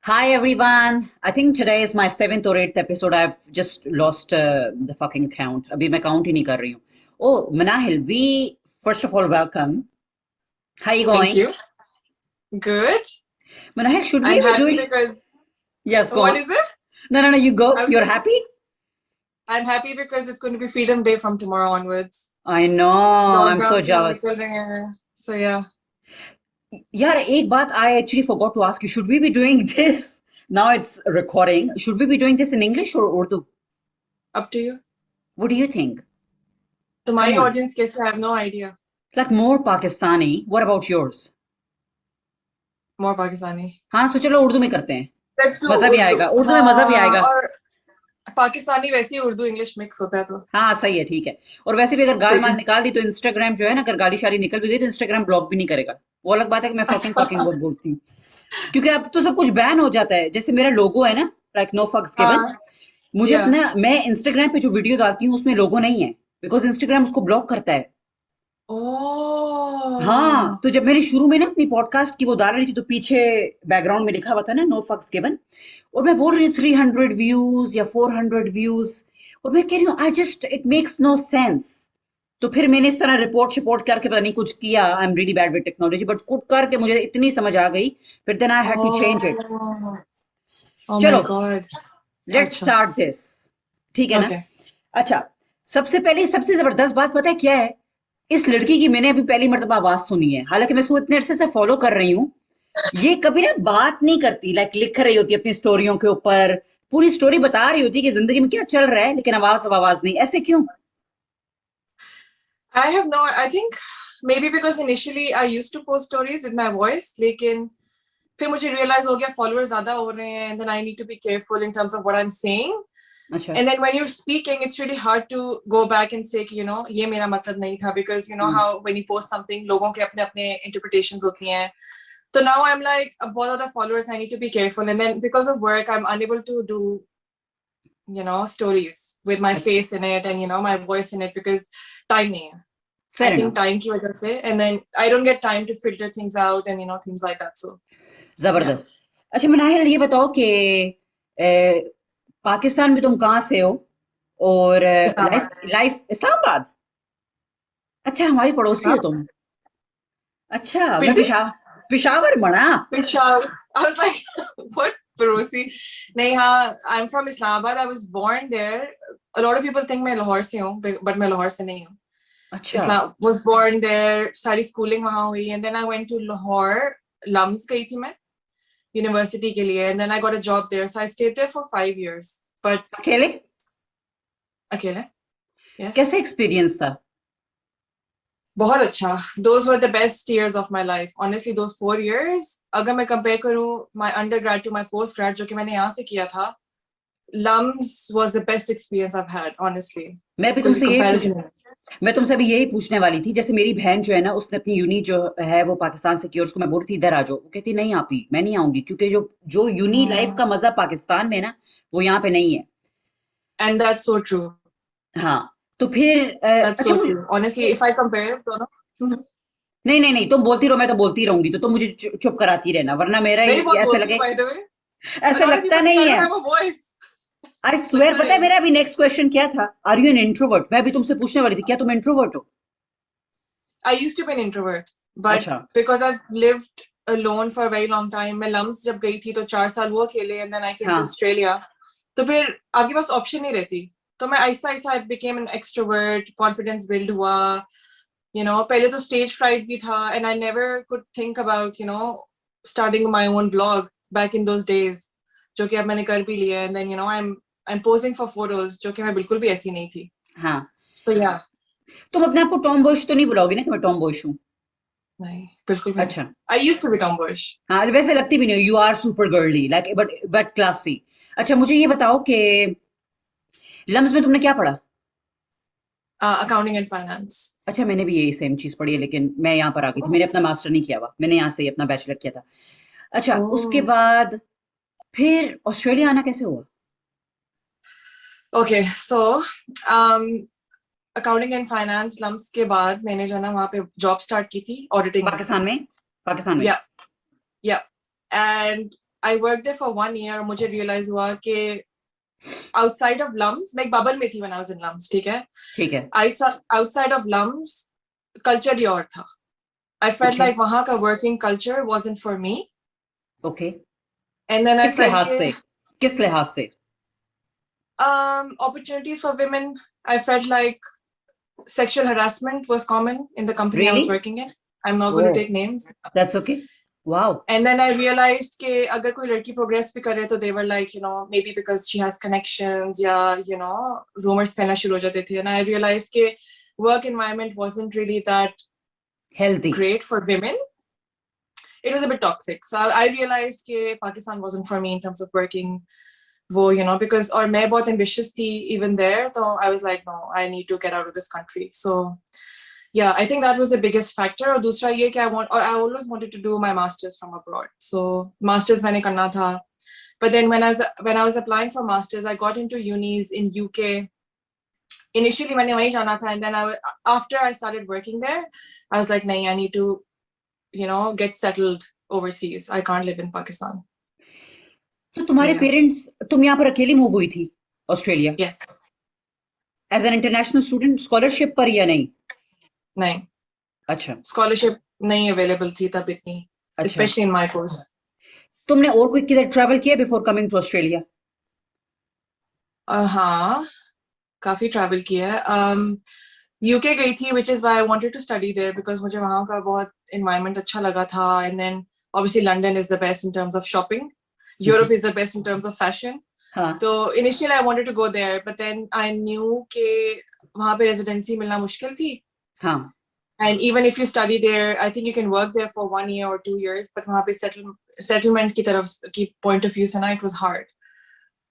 Hi everyone. I think today is my seventh or eighth episode. I've just lost the fucking count. अभी मैं count ही नहीं कर रही हूँ. Oh, Manahil, we first of all welcome. How you Thank going? you. Good. Manahil, should we I'm be happy doing? because Yes, go what on. is it? No, no, no. You go. I was You're going to happy? I'm happy because it's going to be Freedom Day from tomorrow onwards. I know. I'm so Lockdown से हम jealous. निकल रहे हैं. So yeah, यार एक बात I actually forgot to ask you. Should we be doing this? Now it's recording. Should we be doing this in English or Urdu? up to you. What do you think? So Come my on. audience case I have no idea. Like more Pakistani. What about yours? More Pakistani. हाँ so चलो उर्दू में करते हैं. Let's do मजा भी Urdu. आएगा उर्दू में मजा भी हाँ आएगा. और पाकिस्तानी वैसे ही उर्दू इंग्लिश मिक्स होता है तो हाँ सही है ठीक है. और वैसे भी अगर गाल ठीक माल है. निकाल दी तो इंस्टाग्राम जो है ना अगर गाली शाली निकल भी गई तो इंस्टाग्राम ब्लॉक भी नहीं करेगा. वो अलग बात है कि मैं फकिंग फकिंग अच्छा. बहुत बोलती हूँ. क्योंकि अब तो सब कुछ बैन हो जाता है. जैसे मेरा लोगो है ना लाइक नो फक्स गिवन. हाँ. मुझे Yeah. अपना मैं इंस्टाग्राम पे जो वीडियो डालती हूँ उसमें लोगो नहीं है. बिकॉज इंस्टाग्राम उसको ब्लॉक करता है. हाँ Oh. तो जब मैंने शुरू में ना अपनी पॉडकास्ट की वो डाल रही थी तो पीछे बैकग्राउंड में लिखा हुआ था ना नो फक्स गिवन. और मैं बोल रही हूँ 300 व्यूज या 400 व्यूज. और मैं कह रही हूँ I just it makes no sense. तो फिर मैंने इस तरह रिपोर्ट करके पता नहीं कुछ किया. I am really bad with technology but कुछ करके मुझे इतनी समझ आ गई. फिर then I had to change it. Oh. Oh चलो my God. लेट्स अच्छा. Start this. ठीक है ना. Okay. अच्छा सबसे पहले सबसे जबरदस्त बात पता है क्या है. इस लड़की की मैंने अभी पहली मर्तबा आवाज सुनी है. हालांकि मैं इसको इतने अरसे से फॉलो कर रही हूँ. ये कभी ना बात नहीं करती. लाइक लिख रही होती है अपनी स्टोरियों के ऊपर. पूरी स्टोरी बता रही होती है कि जिंदगी में क्या चल रहा है लेकिन आवाज नहीं. ऐसे क्यों? I have no, I think maybe because initially I used to post stories with my voice, लेकिन फिर मुझे realize हो गया followers ज़्यादा हो रहे हैं and then I need to be careful in terms of what I'm saying. अच्छा And then when you're speaking, it's really hard to go back and say कि ये मेरा मतलब नहीं था because how when you post something लोगों के अपने अपने interpretations होती हैं. So now I'm like, अब बहुत ज़्यादा followers, I need to be careful. And then because of work, I'm unable to do stories with my अच्छा face in it and my voice in it because time नहीं है. I fair think enough. time की वजह से and then I don't get time to filter things out and things like that. So yeah. जबरदस्त. अच्छा मनाहिल ये बताओ कि पाकिस्तान में तुम कहाँ से हो? और लाइफ Islamabad. लाइफ इस्लामाबाद. अच्छा हमारी पड़ोसी हो Islam. तुम. अच्छा मैं Pindi? पिशावर बना. Peshawar. I was like, what? Parosi? नहीं हाँ, I'm from Islamabad. I was born there. A lot of people think मैं लाहौर से हूँ, but मैं लाहौर से नहीं हूँ. अच्छा Islam was born there. सारी schooling वहाँ हुई, and then I went to Lahore. Lums गई थी मैं university के लिए, and then I got a job there. So I stayed there for 5 years. But अकेले अकेले. Yes. कैसे एक्सपीरियंस था? बहुत अच्छा. Those were the best years of my life. Honestly, those 4 years, अगर मैं compare करूँ my undergrad to my postgrad, जो कि मैंने यहाँ से किया था, Lums was the best experience I've had, honestly. मैं भी कोई तुमसे यही पूछ comparison नहीं. मैं तुमसे अभी यही पूछने वाली थी. जैसे मेरी बहन जो है ना उसने अपनी यूनी जो है वो पाकिस्तान से की और उसको मैं बोल रही थी इधर आ जाओ. वो कहती नहीं आपी मैं नहीं आऊंगी क्योंकि जो जो यूनी लाइफ का मजा पाकिस्तान में ना वो यहाँ पे नहीं है. And that's so true. हाँ तो फिर That's अच्छा so मुझे true. Honestly, if I compare दोनों, नहीं तुम बोलती रहो मैं तो बोलती रहूंगी. तो तुम मुझे चुप कराती रहना वरना मेरा मैं भी बहुत ऐसे बोलती हूँ लगे. by the way. A ऐसे lot of लगता people think नहीं I है. don't have a voice, I but swear. पता है नहीं. मेरा अभी नेक्स्ट क्वेश्चन क्या था? Are you an introvert? मैं अभी तुमसे पूछने वाली थी क्या तुम इंट्रोवर्ट हो? I used to be an introvert, but अच्छा because I've lived alone for a very long time, मैं लम्स जब गई थी तो 4 साल वो खेले, and then I came to हाँ Australia. तो फिर आपके पास ऑप्शन नहीं रहती. तो मैं Aahista Aahista I became an extrovert, confidence build हुआ. पहले तो stage fright भी था, and I never could think about starting my own blog back in those days, जो कि अब मैंने कर भी लिया. And then I'm posing for photos, जो कि मैं बिल्कुल भी ऐसी नहीं थी. हाँ. So yeah. तुम अपने आप को टॉम बॉयश तो नहीं बुलाओगी ना कि मैं टॉम बॉयश हूँ? नहीं, बिल्कुल भी नहीं. अच्छा I used to be tomboyish. हाँ वैसे लगती भी नहीं. You are super girly like but classy. अच्छा मुझे ये बताओ कि लम्स में तुमने क्या पढ़ा? Accounting and finance. अच्छा मैंने भी यही सेम चीज पढ़ी है लेकिन मैं यहाँ पर आ गई थी. मैंने अपना मास्टर नहीं किया हुआ. मैंने यहाँ से ही अपना बैचलर किया था. अच्छा उसके Oh. बाद फिर ऑस्ट्रेलिया आना कैसे हुआ? Okay, so um, accounting and finance lumps के बाद मैंने जो ना वहाँ पे job start की थी auditing में. पाकिस्तान में? पाकिस्तान में? Yeah, yeah. And I worked there for 1 year और मुझे realize हुआ कि outside of Lums, मैं एक bubble में थी when I was in Lums, ठीक है? ठीक है. Outside of Lums, culture ही और था. I felt Okay. like वहाँ का working culture wasn't for me. Okay. And then I किस felt लिहाज कि से? किस लिहाज से? opportunities for women. I felt like sexual harassment was common in the company I was Really? working in. I'm not going to Oh, take names. that's okay. Wow. And then I realized कि अगर कोई लड़की progress भी करे तो they were like, you know, maybe because she has connections या, you know, rumors फैलना शुरू हो जाते थे. And I realized कि work environment wasn't really that Healthy. great for women. It was a bit toxic. So I realized कि Pakistan wasn't for me in terms of working. वो, you know, because और मैं बहुत ambitious थी even there. So I was like, no, I need to get out of this country. So yeah, I think that was the biggest factor. और दूसरा ये कि I always wanted to do my masters from abroad. So masters मैंने करना था. But then when I was applying for masters, I got into unis in UK. Initially मैंने वहीं जाना था, and then after I started working there, I was like, नहीं, I need to, you know, get settled overseas. I can't live in Pakistan. तो तुम्हारे Yeah. Parents, तुम यहाँ पर अकेली मूव हुई थी Australia Yes. As an international student, scholarship पर या नहीं? नहीं, अच्छा. scholarship नहीं available थी तब इतनी, अच्छा. especially in my course. तुमने और कोई किधर ट्रैवल किया बिफोर कमिंग टू ऑस्ट्रेलिया? हाँ, काफी ट्रैवल किया है. यूके गई थी, which is why I wanted to study there because मुझे वहाँ का बहुत environment अच्छा लगा था. And then obviously London is the best in terms of shopping. Europe is the best in terms of fashion. हाँ. So initially I wanted to go there, but then I knew कि वहाँ पे residency मिलना मुश्किल थी. हाँ. And even if you study there, I think you can work there for 1 year or 2 years. But वहाँ पे settlement की तरफ की point of view से ना, it was hard.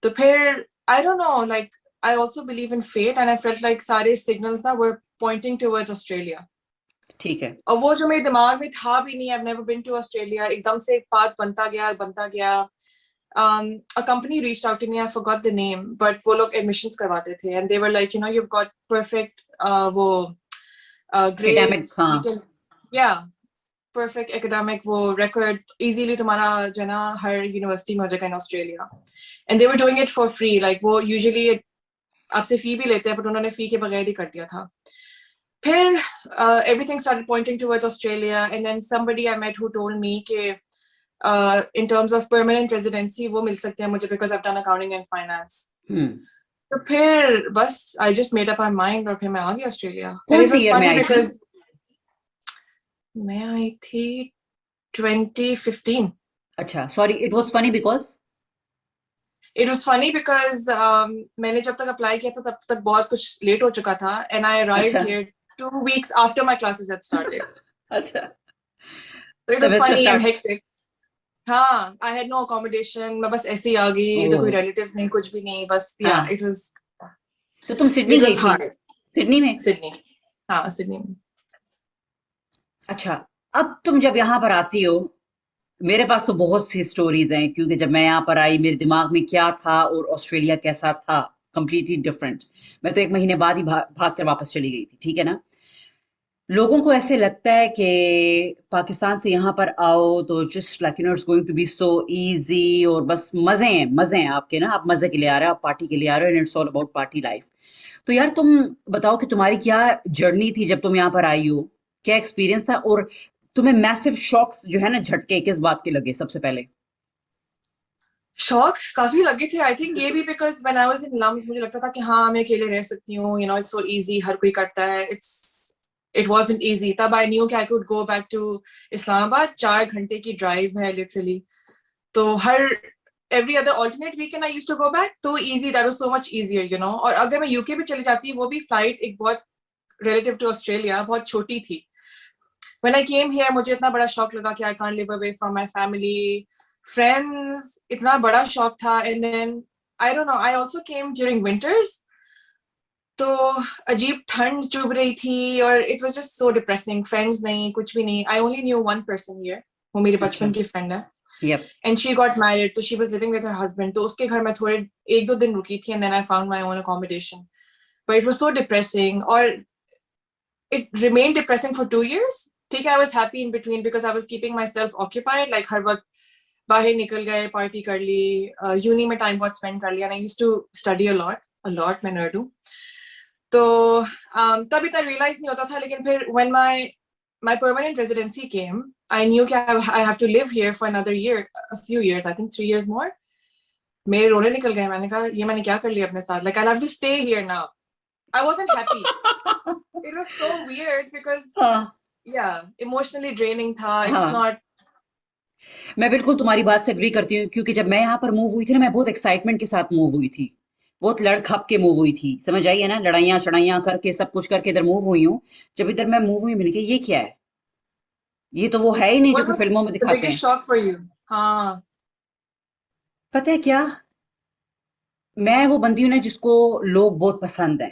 तो फिर I don't know, like I also believe in fate, and I felt like सारे signals ना were pointing towards Australia. ठीक है. और वो जो मेरे दिमाग में था भी नहीं, I've never been to Australia. एकदम से एक बात बनता गया. A company reached out to me, I forgot the name, but वो लोग admissions करवाते थे, and they were like, you know, you've got perfect वो Academic, grades, हाँ. you can, yeah, perfect academic वो record, easily तुम्हारा जो है ना हर university में हो जाएगा in Australia. And they were doing it for free, like वो usually आपसे fee भी लेते हैं, but उन्होंने fee के बगैर ही कर दिया था. फिर everything started pointing towards Australia, and then somebody I met who told me कि in terms of permanent residency वो मिल सकते हैं मुझे because I've done accounting and finance. तो फिर बस I just made up my mind और फिर मैं आ गई ऑस्ट्रेलिया. कौन सी ईयर में आई थी? मैं आई थी 2015. अच्छा, sorry, it was funny because It was funny because मैंने जब तक अप्लाई किया था तब तक बहुत कुछ लेट हो चुका था, and I arrived अच्छा. here 2 weeks after my classes had started. अच्छा. So it was Semester funny and start. hectic. हाँ, I had no accommodation. मैं बस ऐसे ही आ गई, इधर कोई relatives नहीं, कुछ भी नहीं, बस yeah, it was. तो तुम सिडनी गई थी? hard. सिडनी में? Sydney. हाँ, Sydney में. अच्छा, अब तुम जब यहाँ पर आती हो, मेरे पास तो बहुत सी स्टोरीज हैं, क्योंकि जब मैं यहाँ पर आई मेरे दिमाग में क्या था और ऑस्ट्रेलिया कैसा था, कंप्लीटली डिफरेंट. मैं तो 1 महीने बाद ही भाग कर वापस चली गई थी, ठीक है ना. लोगों को ऐसे लगता है कि पाकिस्तान से यहाँ पर आओ तो just like you know it's going to be so easy और बस मजे हैं आपके ना, आप मजे के लिए आ रहे हो, आप पार्टी के लिए आ रहे हो, and it's all about party life. तो यार तुम बताओ कि तुम्हारी क्या जर्नी थी जब तुम यहाँ पर आई हो, क्या एक्सपीरियंस था, और तुम्हें मैसिव शॉक्स जो है ना, झटके किस बात के लगे सबसे पहले? शॉक्स काफी लगे थे. आई थिंक ये भी because when I was in LUMS मुझे लगता था कि हाँ मैं अकेले रह सकती हूँ, you know it's so easy, हर कोई करता है. It wasn't easy. तब आई न्यू कि I could go back to Islamabad. 4 घंटे की ड्राइव है लिटरली. तो हर every other alternate weekend I used to go back. तो easy, that was so much easier, you know. और अगर मैं यूके भी चली जाती, वो भी फ्लाइट एक बहुत relative to Australia बहुत छोटी थी. When I came here मुझे इतना बड़ा शॉक लगा कि I can't live away from my family, friends. इतना बड़ा शॉक था. And then I don't know, I also came during winters. तो अजीब ठंड चुभ रही थी और it was just so depressing. Friends नहीं, कुछ भी नहीं. I only knew one person here, वो मेरे बचपन की friend है. Yep. And she got married, so she was living with her husband. तो उसके घर में थोड़े 1-2 दिन रुकी थी, and then I found my own accommodation. But it was so depressing, or it remained depressing for 2 years. ठीक है, I was happy in between because I was keeping myself occupied. Like हर वक्त बाहर निकल गए, पार्टी कर ली, uni में time बहुत स्पेंड कर लिया. I used to study a lot, मैं नर्ड हूँ. तो तब इतना रियलाइज नहीं होता था, लेकिन फिर when my permanent residency came, I knew that I have to live here for another year, a few years, I think 3 years more. मेरे रोने निकल गए. मैंने कहा ये मैंने क्या कर लिया अपने साथ. Like I'll have to stay here now. I wasn't happy. It was so weird because हाँ yeah, emotionally draining था. It's हाँ, not. मैं बिल्कुल तुम्हारी बात से एग्री करती हूँ, क्योंकि जब मैं यहाँ पर मूव हुई थी ना, मैं बहुत एक्साइटमेंट के साथ मूव हुई थी, बहुत लड़खप के मूव हुई थी, समझ आई है ना, लड़ाइयाँ शड़ाइयाँ करके सब कुछ करके इधर मूव हुई हूँ. जब इधर मैं मूव हुई, मैंने कहा ये क्या है, ये तो वो है ही नहीं जो What कि was फिल्मों में the दिखाते biggest हैं. shock for you? हाँ. पता है क्या, मैं वो बंदी हूँ ना जिसको लोग बहुत पसंद है.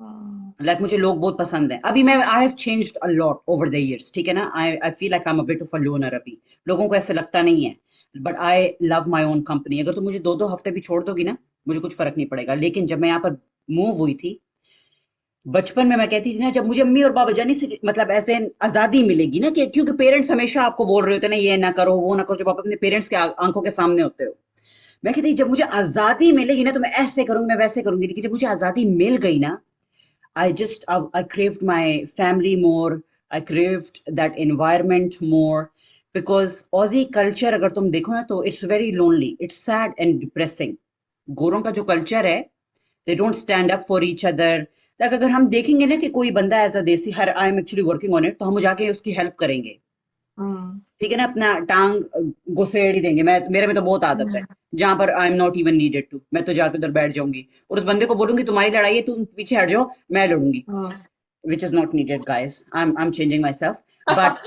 हाँ. लाइक मुझे लोग बहुत पसंद हैं. अभी मैं I have changed a lot over the years, ठीक है ना. I feel like I am a bit of a loner अभी. लोगों को ऐसे लगता नहीं है, but I love my own company. अगर तुम मुझे 2-2 हफ्ते भी छोड़ दोगी ना, मुझे कुछ फर्क नहीं पड़ेगा. लेकिन जब मैं यहाँ पर मूव हुई थी, बचपन में मैं कहती थी ना, जब मुझे अम्मी और बाबा जानी से मतलब ऐसे आजादी मिलेगी ना, कि क्योंकि पेरेंट्स हमेशा आपको बोल रहे होते हैं ना, ये ना करो वो ना करो, जब आप अपने पेरेंट्स के आंखों के सामने होते हो. मैं कहती जब मुझे आजादी मिलेगी ना, तो मैं ऐसे करूंगी, मैं वैसे करूंगी. लेकिन जब मुझे आजादी मिल गई ना, I craved my family more. I craved that environment more, because Aussie culture अगर तुम देखो ना, तो it's very lonely. It's sad and depressing. गोरों का जो culture है, they don't stand up for each other. Like अगर हम देखेंगे ना कि कोई बंदा ऐसा देसी, हर I am actually working on it, तो हम जाके उसकी हेल्प करेंगे. हम्म. ठीक है ना, अपना टांग घुसेड़ ही देंगे. मैं मेरे में तो बहुत आदत है, जहां पर I am not even needed to, मैं तो जाके उधर बैठ जाऊंगी और उस बंदे को बोलूंगी तुम्हारी लड़ाई है, तुम पीछे हट जाओ, मैं लड़ूंगी. हम्म. which is not needed, guys. I'm changing myself. But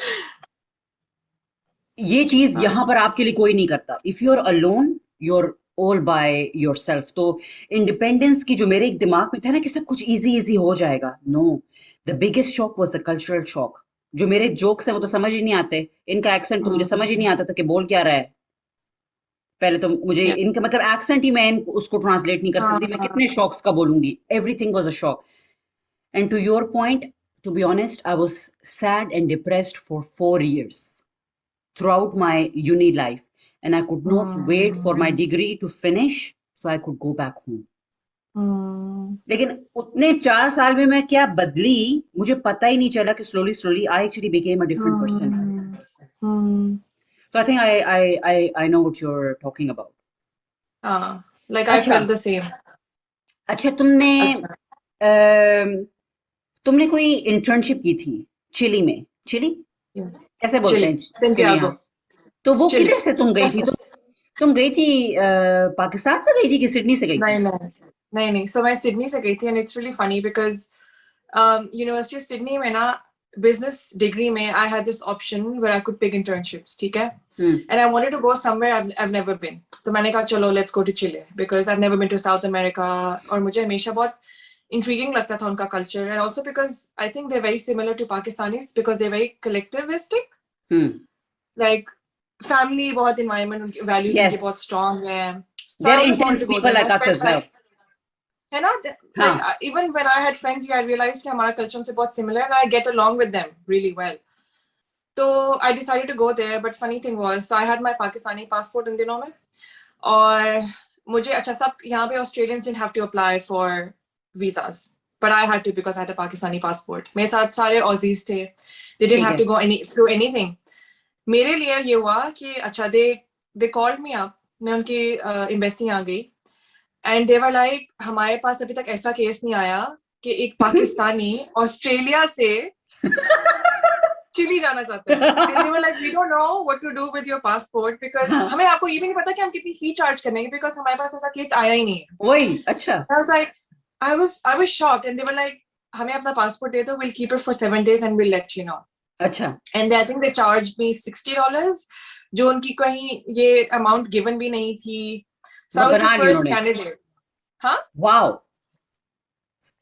ये चीज यहाँ पर आपके लिए कोई नहीं करता. If you are alone, you are all by yourself. तो इंडिपेंडेंस की जो मेरे एक दिमाग में था ना कि सब कुछ इजी इजी हो जाएगा, no. The biggest shock was the cultural shock. जो मेरे जोक्स हैं वो तो समझ ही नहीं आते, इनका एक्सेंट तो मुझे समझ ही नहीं आता था कि बोल क्या रहा है. पहले तो मुझे Yeah. इनका मतलब एक्सेंट ही मैं उसको ट्रांसलेट नहीं कर सकती. मैं कितने हाँ. शॉक्स का बोलूंगी. Everything was a shock. And to your point, to be honest, I was sad and depressed for 4 years throughout my uni life. And I could not wait for my hmm. degree to finish so I could go back home. हम्म. लेकिन उतने 4 साल में मैं क्या बदली, मुझे पता ही नहीं चला कि slowly, slowly, I actually became a different person. Hmm. Hmm. So I think I know what you're talking about. हाँ. Like I अच्छा, felt the same. अच्छा तुमने अच्छा. अम, तुमने कोई इंटर्नशिप की थी चिली में. Chile Yes. कैसे बोलते हैं Chile. चिली, हाँ. Santiago. तो वो Chile. किधर से तुम गई थी? तुम गई थी पाकिस्तान से गई थी कि सिडनी से गई थी? नहीं नहीं नहीं नहीं. So मैं सिडनी से गई थी, and it's really funny because university of Sydney में ना बिजनेस डिग्री में I had this option where I could pick internships, ठीक है? हम्म. And I wanted to go somewhere I've never been. तो मैंने कहा चलो let's go to Chile because I've never been to South America, और मुझे हमेशा बहुत intriguing लगता था उनका culture, and also because I think they're very similar to Pakistanis because they're very collectivistic. Hmm. Like family बहुत environment, उनकी values उनकी यस, बहुत strong है. So they I are always wanted intense to go people there. Like My us friends as well. है ना, like हाँ. even when I had friends here, I realized कि हमारा culture उनसे बहुत similar है, and I get along with them really well. So I decided to go there, but funny thing was, so I had my Pakistani passport इन दिनों में, और मुझे अच्छा सब यहाँ पे Australians didn't have to apply for visas, but I had to because I had a Pakistani passport. मेरे साथ सारे Aussies थे, they didn't ठीक have है. to go through anything. मेरे लिए ये हुआ कि अच्छा they called me up, मैं उनकी एम्बेसी आ गई, एंड दे वर लाइक हमारे पास अभी तक ऐसा केस नहीं आया कि एक पाकिस्तानी ऑस्ट्रेलिया से चिली जाना चाहता है, and they were like we don't know what to do with your passport because हाँ, हमें आपको ये भी नहीं पता कि हम कितनी फी चार्ज करेंगे बिकॉज हमारे पास ऐसा केस आया ही नहीं है. वही. अच्छा. I was shocked, and they were like हमें अपना पासपोर्ट दे दो, we'll keep it for 7 days and we'll let you know. अच्छा. And I think they charged me $60, जो उनकी कहीं ये अमाउंट गिवन भी नहीं थी. So I was the बना ली first उन्होंने. candidate. Huh? Wow.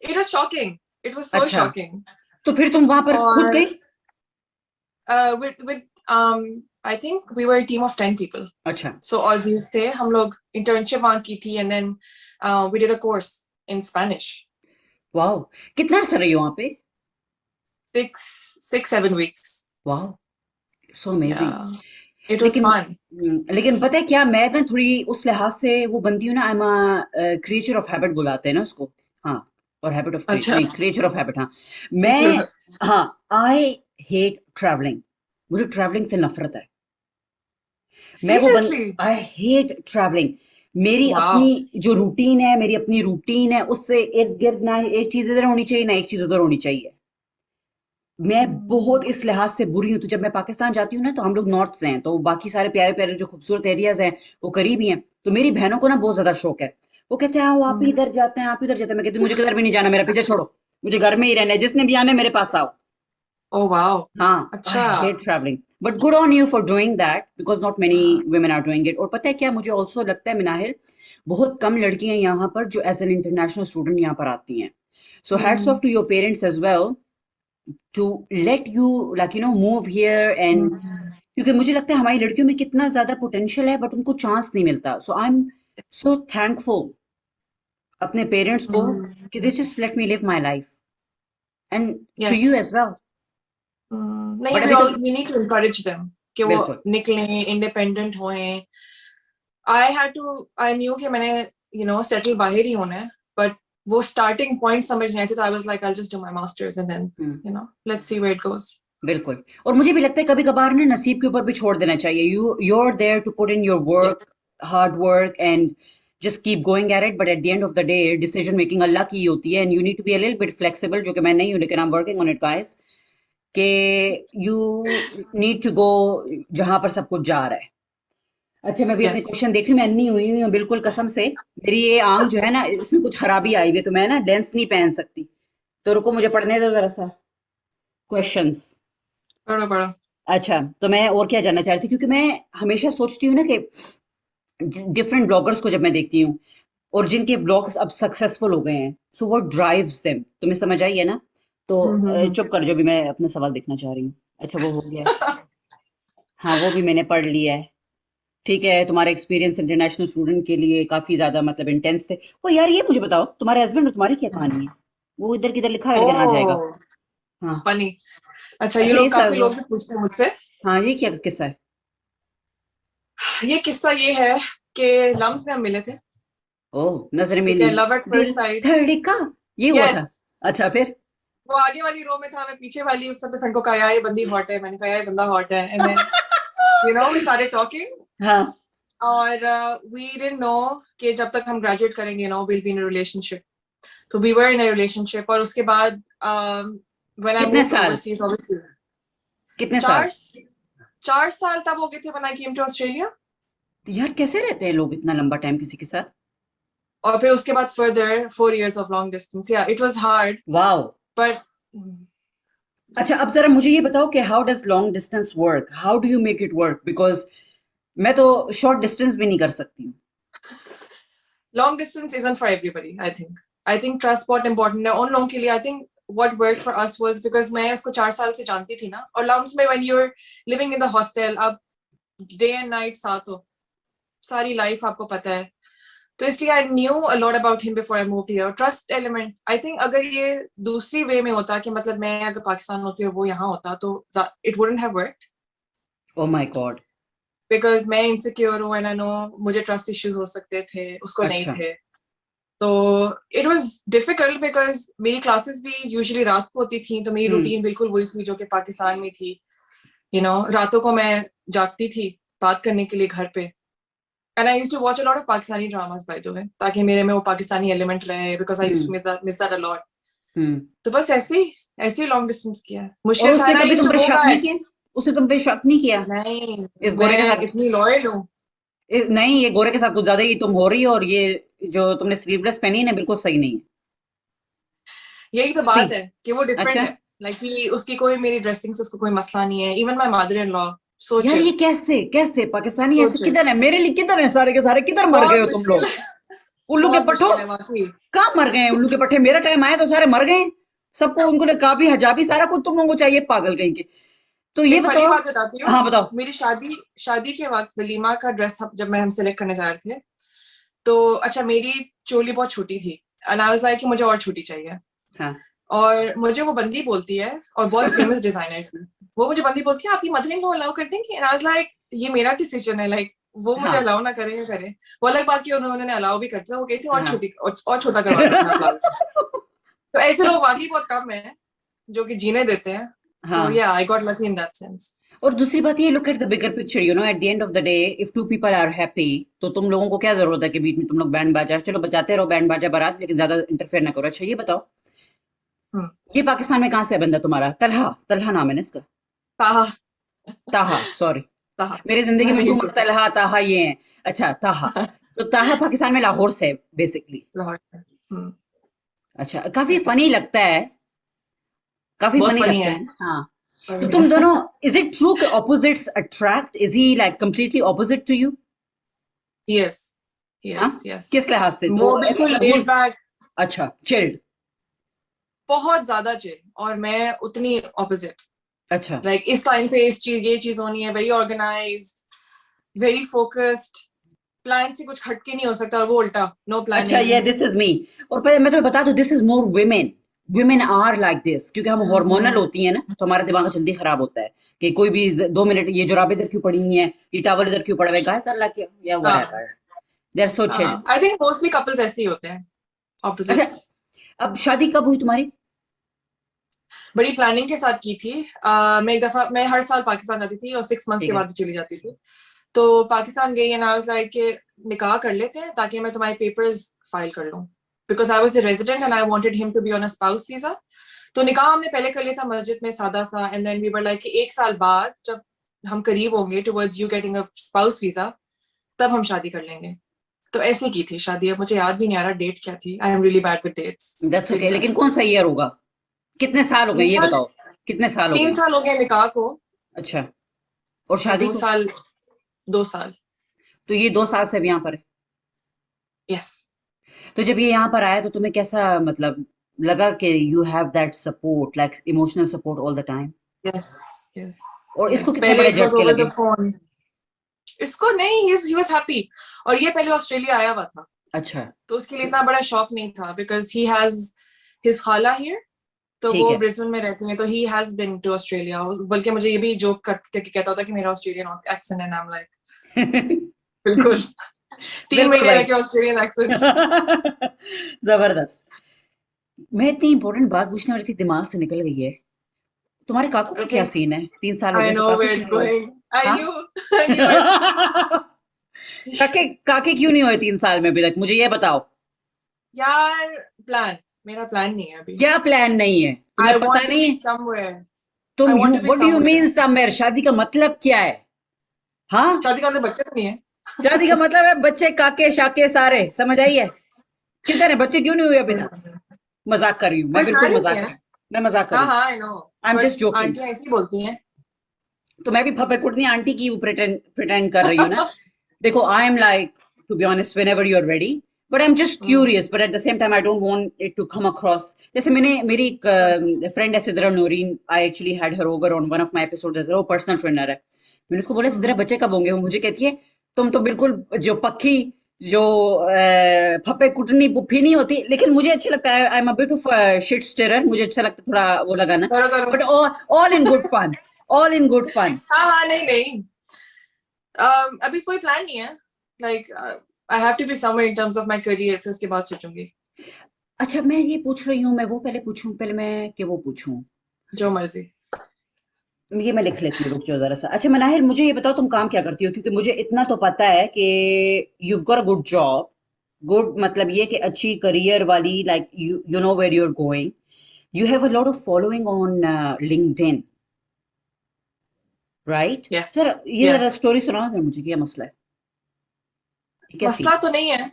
It was shocking. It was so अच्छा, shocking. तो फिर तुम वहां पर खुद और गई? with I think we were a team of 10 people. अच्छा. So Aussies थे, हम लोग internship वहाँ की थी, and then we did a course in Spanish. Wow. कितना अर्सा रही हो वहां पे? 6-7 weeks. Wow, so amazing. Yeah. It was लेकिन fun. लेकिन पता है क्या, मैं ना थोड़ी उस लिहाज से वो बंदी हूँ ना, I am creature of habit बुलाते हैं ना उसको। हाँ, और हैबिट ऑफ अच्छा. नहीं, क्रिएचर ऑफ हैबिट। हाँ, मैं, हाँ, आई हेट ट्रैवलिंग। मुझे ट्रैवलिंग से नफरत है। मैं वो बन Seriously? I hate travelling. मेरी अपनी Wow. जो रूटीन है, मेरी अपनी रूटीन है, उससे इर्द गिर्द ना एक चीज इधर होनी चाहिए, ना एक चीज उधर होनी चाहिए। मैं बहुत इस लिहाज से बुरी हूँ। तो जब मैं पाकिस्तान जाती हूँ ना, तो हम लोग नॉर्थ से हैं, तो बाकी सारे प्यारे प्यारे जो खूबसूरत एरियाज हैं वो करीब ही हैं। तो मेरी बहनों को ना बहुत ज्यादा शौक है। वो कहते हैं आओ, आप ही इधर जाते हैं, आप ही इधर जाते हैं। मैं कहती हूँ मुझे किधर भी नहीं जाना, मेरा पीछे छोड़ो, मुझे घर में ही रहना है, जिसने भी आना है मेरे पास आओ। Oh wow. हाँ, आई अच्छा. Hate travelling, but good on you for doing that, because not many women are doing it. और पता है क्या, मुझे ऑल्सो लगता है मिनाहिल, बहुत कम लड़कियां यहाँ पर जो एज एन इंटरनेशनल स्टूडेंट यहाँ पर आती हैं। So hats off to your parents as well to let you, like you know, move here and, क्योंकि मुझे लगता है हमारी लड़कियों में कितना ज्यादा पोटेंशियल है, बट उनको चांस नहीं मिलता। So I am so thankful अपने पेरेंट्स को कि they just let me live my life, and to you Yes. As well. नहीं, बट we अभी तो all we need to encourage them कि वो बिल्कुल निकलें, independent होएं. I knew कि मैंने settle बाहर ही होना है, but वो starting point समझ नहीं आई थी, तो I was like, I'll just do my masters and then let's see where it goes. बिल्कुल। और मुझे भी लगता है कभी कभार ना नसीब के ऊपर भी छोड़ देना चाहिए। you're there to put in your work, Yes. hard work, and just keep going at it, but at the end of the day decision making अल्लाह की ही होती है, and you need to be a little bit flexible, जो कि मैं नहीं हूँ, लेकिन I'm working on it guys, कि you need to go जहां पर सब कुछ जा रहा है। अच्छा, मैं भी अपने Yes. क्वेश्चन देख रही हूँ, मैं अन्नी हुई हुई हूँ बिल्कुल कसम से। मेरी ये आंख जो है ना, इसमें कुछ खराबी आई हुई है, तो मैं ना लेंस नहीं पहन सकती। तो रुको, मुझे पढ़ने दो जरा सा क्वेश्चंस। पढ़ो. अच्छा, तो मैं और क्या जानना चाह रही थी, क्योंकि मैं हमेशा सोचती हूँ ना कि डिफरेंट ब्लॉगर्स को जब मैं देखती हूँ, और जिनके ब्लॉग्स अब सक्सेसफुल हो गए हैं, सो व्हाट ड्राइव्स देम, तुम्हें समझ आई है ना? तो हम्म. चुप कर, जो भी मैं अपना सवाल देखना चाह रही हूँ। अच्छा, वो हो गया है। हाँ, वो भी मैंने पढ़ लिया है। ठीक है, तुम्हारा एक्सपीरियंस इंटरनेशनल स्टूडेंट के लिए काफी ज्यादा मतलब इंटेंस थे। ओ यार, ये मुझे बताओ, तुम्हारे हस्बैंड और तुम्हारी क्या कहानी है? वो इधर किधर लिखा है, लेकिन आ जाएगा। Oh, हाँ। funny. अच्छा, ये अच्छा, ये लोग काफी सब, लोग भी पूछते हैं मुझसे. हाँ, ये क्या किस्सा है? ये किस्सा ये है कि लम्स में हम मिले थे. ओह, नजर ठीक मिली, है, लव एट दिल फर्स्ट साइट. धड़का, ये हुआ यस. था? अच्छा, फिर? वो आगे वाली रो में था, मैं पीछे वाली. उसने अपने फ्रेंड को कहा यार ये बंदी हॉट है, मैंने कहा यार ये बंदा हॉट है, and then we started talking. हाँ। और वी डिडंट नो कि जब तक हम ग्रेजुएट करेंगे will be in a relationship. तो we were in a relationship. और उसके बाद व्हेन आई कितने मूव्ड साल? ओवरसीज, ऑब्वियसली कितने साल? चार 4 साल तब हो गए थे when I came to Australia. तो यार, कैसे रहते हैं लोग इतना लंबा टाइम किसी के साथ? और फिर उसके बाद further 4 years of long distance. Yeah it was hard, wow. But अच्छा, अब जरा मुझे ये बताओ कि how does long distance work, how do you make it work, because मैं तो शॉर्ट डिस्टेंस भी नहीं कर सकती हूँ। long distance isn't for everybody. I think trust बहुत important है उन लोगों के लिए. I think what worked for us was because मैं उसको 4 साल से जानती थी ना. और लम्स में when you're living in the hostel, अब day and night साथ हो, सारी लाइफ आपको पता है. तो इसलिए I knew a lot about him before I moved here. Trust element. I think अगर ये दूसरी वे में होता कि मतलब मैं अगर पाकिस्तान होती और वो यहाँ होता, तो it wouldn't have worked. Oh my God. Because मैं insecure हूँ and I know मुझे trust issues हो सकते थे, उसको नहीं अच्छा। थे. तो इट वाज डिफिकल्ट बिकॉज मेरी क्लासेस भी यूजुअली रात को होती थी, तो मेरी रूटीन बिल्कुल वही थी जो कि पाकिस्तान में थी. रातों को मैं जागती थी बात करने के लिए घर पे. And I used to watch a lot of Pakistani dramas by the way, ताकि मेरे में वो पाकिस्तानी एलिमेंट रहे, because I used to miss that a lot. Hmm. तो बस ऐसे ही लॉन्ग डिस्टेंस किया है. और मुश्किल था उसने ना, आई कभी यूज्ड तुम टू पर गो शक नहीं बैक. किया? उसने तुम पे शक नहीं किया नहीं, इस गोरे के मैं साथ? इतनी लॉयल हूँ. नहीं, ये गोरे के साथ कुछ ज्यादा ही तुम हो रही हो, और ये जो तुमने स्लीवलेस पहनी है ना, बिल्कुल सही नहीं है। यही तो सही। बात है कि वो डिफरेंट अच्छा। है. लाइक उसकी कोई मेरी ड्रेसिंग से उसको कोई मसला नहीं है. Even my mother in law so यार, ये चिल. कैसे कैसे पाकिस्तानी सो ऐसे चिल. किधर है मेरे लिए, किधर है सारे के सारे, किधर मर गए बहुत हो तुम मुश्किल लोग? है. उल्लू के बहुत पट्टो, मुश्किल है वाकई. कहाँ मर गए हैं उल्लू के पट्टे? मेरा टाइम आया तो सारे मर गए। सबको उनको ने काबी हजाबी सारा कुछ तुम लोगों को चाहिए, पागल कहीं के। तो ये एक फनी बताओ। बात बताती हूँ. हाँ, बताओ। मेरी शादी के वक्त वलीमा का ड्रेस जब मैं हम सेलेक्ट करने जा रहे थे, तो अच्छा मेरी चोली बहुत छोटी थी एंड आई वाज लाइक कि मुझे और छोटी चाहिए. हाँ। और मुझे वो बंदी बोलती है, और बहुत फेमस डिजाइनर थी, वो मुझे बंदी बोलती है आपकी मदर इन लॉ अलाउ कर देंगी. एंड आई वाज लाइक ये मेरा डिसीजन है, लाइक वो मुझे हाँ अलाउ ना करें या करें। वो अलग बात की उन्होंने अलाउ भी कर दिया, वो कही थी और हाँ छोटी और छोटा करवा दो अपना प्लाजा। तो ऐसे लोग वाकई बहुत कम है जो कि जीने देते हैं। तो हाँ। या I got lucky in that sense. और दूसरी बात ये, look at the bigger picture, you know, at the end of the day if two people are happy, तो तुम लोगों को क्या जरूरत है कि बीच में तुम लोग बैंड बाजा, चलो बजाते रहो बैंड बाजा बारात, लेकिन ज्यादा इंटरफेयर ना करो। अच्छा ये बताओ, हम्म। ये पाकिस्तान में कहाँ से है बंदा तुम्हारा? तलहा, तलहा नाम है ना इसका? ताहा। ताहा, सॉरी, ताहा। मेरी जिंदगी में नहीं, तुम और तलहा ताहा ये हैं। अच्छा ताहा, तो ताहा पाकिस्तान में लाहौर से बेसिकली। लाहौर से। अच्छा, काफी yes। फनी लगता है, काफी बहुत फनी फनी लगता है। है ना? हाँ। तो फनी तुम है। दोनों, इज इट ट्रू कि opposites attract? Is he like completely opposite to you? Yes हाँ, यस यस। किस लिहाज से तो? वो बिल्कुल मतलब लेड हुज, बैक, अच्छा चिल्ड। बहुत ज्यादा चिल, और मैं उतनी ऑपोजिट। अच्छा लाइक इस टाइम पे इस चीज ये चीज होनी है, very organised, very focused, plan से कुछ हटके नहीं हो सकता, और वो उल्टा, नो अच्छा, ये प्लानिंग। This is me. और पहले मैं तुम्हें बता दूं, this is more women, women are like this, क्योंकि हम हार्मोनल होती हैं ना, तो हमारा दिमाग जल्दी खराब होता है कि कोई भी 2 मिनट, ये जुराब इधर क्यों पड़ी हुई है, ये टावल इधर क्यों पड़ा हुआ है, गाइस आर लाइक या हाँ whatever, they are so chilled. हाँ, आई थिंक मोस्टली कपल्स ऐसे ही होते हैं, अच्छा, ऑपोजिट्स। अब शादी कब हुई तुम्हारी? बड़ी प्लानिंग के साथ की थी। मैं एक दफा, मैं हर साल पाकिस्तान आती थी और 6 मंथ्स ठीक के है। बाद चली जाती थी। तो पाकिस्तान गई एंड आई वाज लाइक कि निकाह कर लेते हैं ताकि मैं तुम्हारे पेपर्स फाइल कर लूं, because I was a resident and I wanted him to be on a spouse visa. तो निकाह हमने पहले कर लिया था मस्जिद में सादा सा, and then we were like 1 साल बाद जब हम करीब होंगे towards you getting a spouse visa, तब हम शादी कर लेंगे। तो ऐसे की थी शादी। अब मुझे याद भी नहीं आ रहा डेट क्या थी, I am really bad with dates, that's really okay, bad. लेकिन कौन सा ईयर होगा? कितने साल हो गए मेरे ये ख्याल बताओ, कितने साल हो 3 साल गए? हो गए निकाह को, अच्छा, और और शादी दो को? साल 2 साल। तो ये 2 साल से अब यहाँ पर है। यस तो जब ये यहाँ पर आया तो तुम्हें कैसा, मतलब लगा कि you have that support, like emotional support all the time? Yes yes और इसको यस। कितने पहले बड़े इट वाज झटके ओवर द लगे? फोन। इसको नहीं, ही वाज हैप्पी। और ये पहले ऑस्ट्रेलिया आया हुआ था, अच्छा, तो उसके लिए इतना बड़ा शॉक नहीं था, बिकॉज ही हैज हिज खाला हियर। तो ठीक वो है। ब्रिस्बेन में रहती हैं, तो he has been to Australia. बल्कि मुझे ये भी जोक करके कहता होता कि मेरा ऑस्ट्रेलियन एक्सेंट है, नाम लाइक बिल्कुल। 3 महीने बिल्कुल भाई। रखे ऑस्ट्रेलियन एक्सेंट। जबरदस्त। मैं इतनी इंपॉर्टेंट बात पूछने वाली थी, दिमाग से निकल गई है। तुम्हारे काकू का ओके, क्या सीन है? 3 साल हो आई गए तो नो काके वेयर क्यों इट्स नहीं हुए? गोइंग। आई हाँ। New, I knew it. काके, काके क्यों नहीं हुए 3 साल में अभी तक, मुझे ये बताओ। यार, प्लान, मेरा प्लान नहीं है अभी। क्या प्लान नहीं है? तुम्हें आई पता वांट टू बी नहीं? समवेयर। तुम, I want you, to be what do you somewhere. Mean somewhere? शादी का मतलब क्या है? हाँ, शादी का मतलब बच्चे तो नहीं है। शादी का मतलब है बच्चे, काके शाके सारे, समझ आई है? किधर है बच्चे, क्यों नहीं हुए अभी तक? मजाक कर रही हूँ मैं, कोई बिल्कुल प्लान ही नहीं मजाक है। कर रही हूँ, मैं मजाक कर हाँ रही हूँ। हाँ, I know. I am but just joking. आंटियां ऐसी ही बोलती हैं। तो मैं भी फपे कुटनी आंटी की प्रिटेंड कर रही हूँ ना। देखो, I am like, to be honest, whenever you're ready, but I'm just hmm, curious, but at the same time I don't want it to come across, जैसे मैंने, मेरी एक फ्रेंड है Sidra Noreen, I actually had her over on one of my episodes as a personal trainer है। मैंने उसको बोला, सिद्रा हम्म। बच्चे कब होंगे? वो मुझे कहती है, तुम तो बिल्कुल जो पक्की, जो फपे कुटनी पुप्पी नहीं होती, लेकिन मुझे अच्छा लगता है, I am a bit of shit stirrer, मुझे अच्छा लगता है थोड़ा वो लगाना, करो करो। But all in good fun, all in good fun. हाँ हाँ, नहीं नहीं। अभी कोई प्लान नहीं है। Like I have to be somewhere in terms of my career, फिर उसके बाद सोचूंगी। अच्छा, मैं ये पूछ रही हूँ, मैं वो पहले पूछूं, पहले मैं कि वो पूछूं, जो मर्जी। ये मैं लिख लेती हूँ, रुक जाओ जरा सा। अच्छा मनाहिर, मुझे ये बताओ तुम काम क्या करती हो, क्योंकि मुझे इतना तो पता है कि you've got a good job, good मतलब ये कि अच्छी करियर वाली, like you know where you are going, you have a lot of following on LinkedIn, right? Yes sir ये यस। जरा स्टोरी सुनाओ जरा मुझे, क्या मसला है, ये क्या सीन मसला तो नहीं है।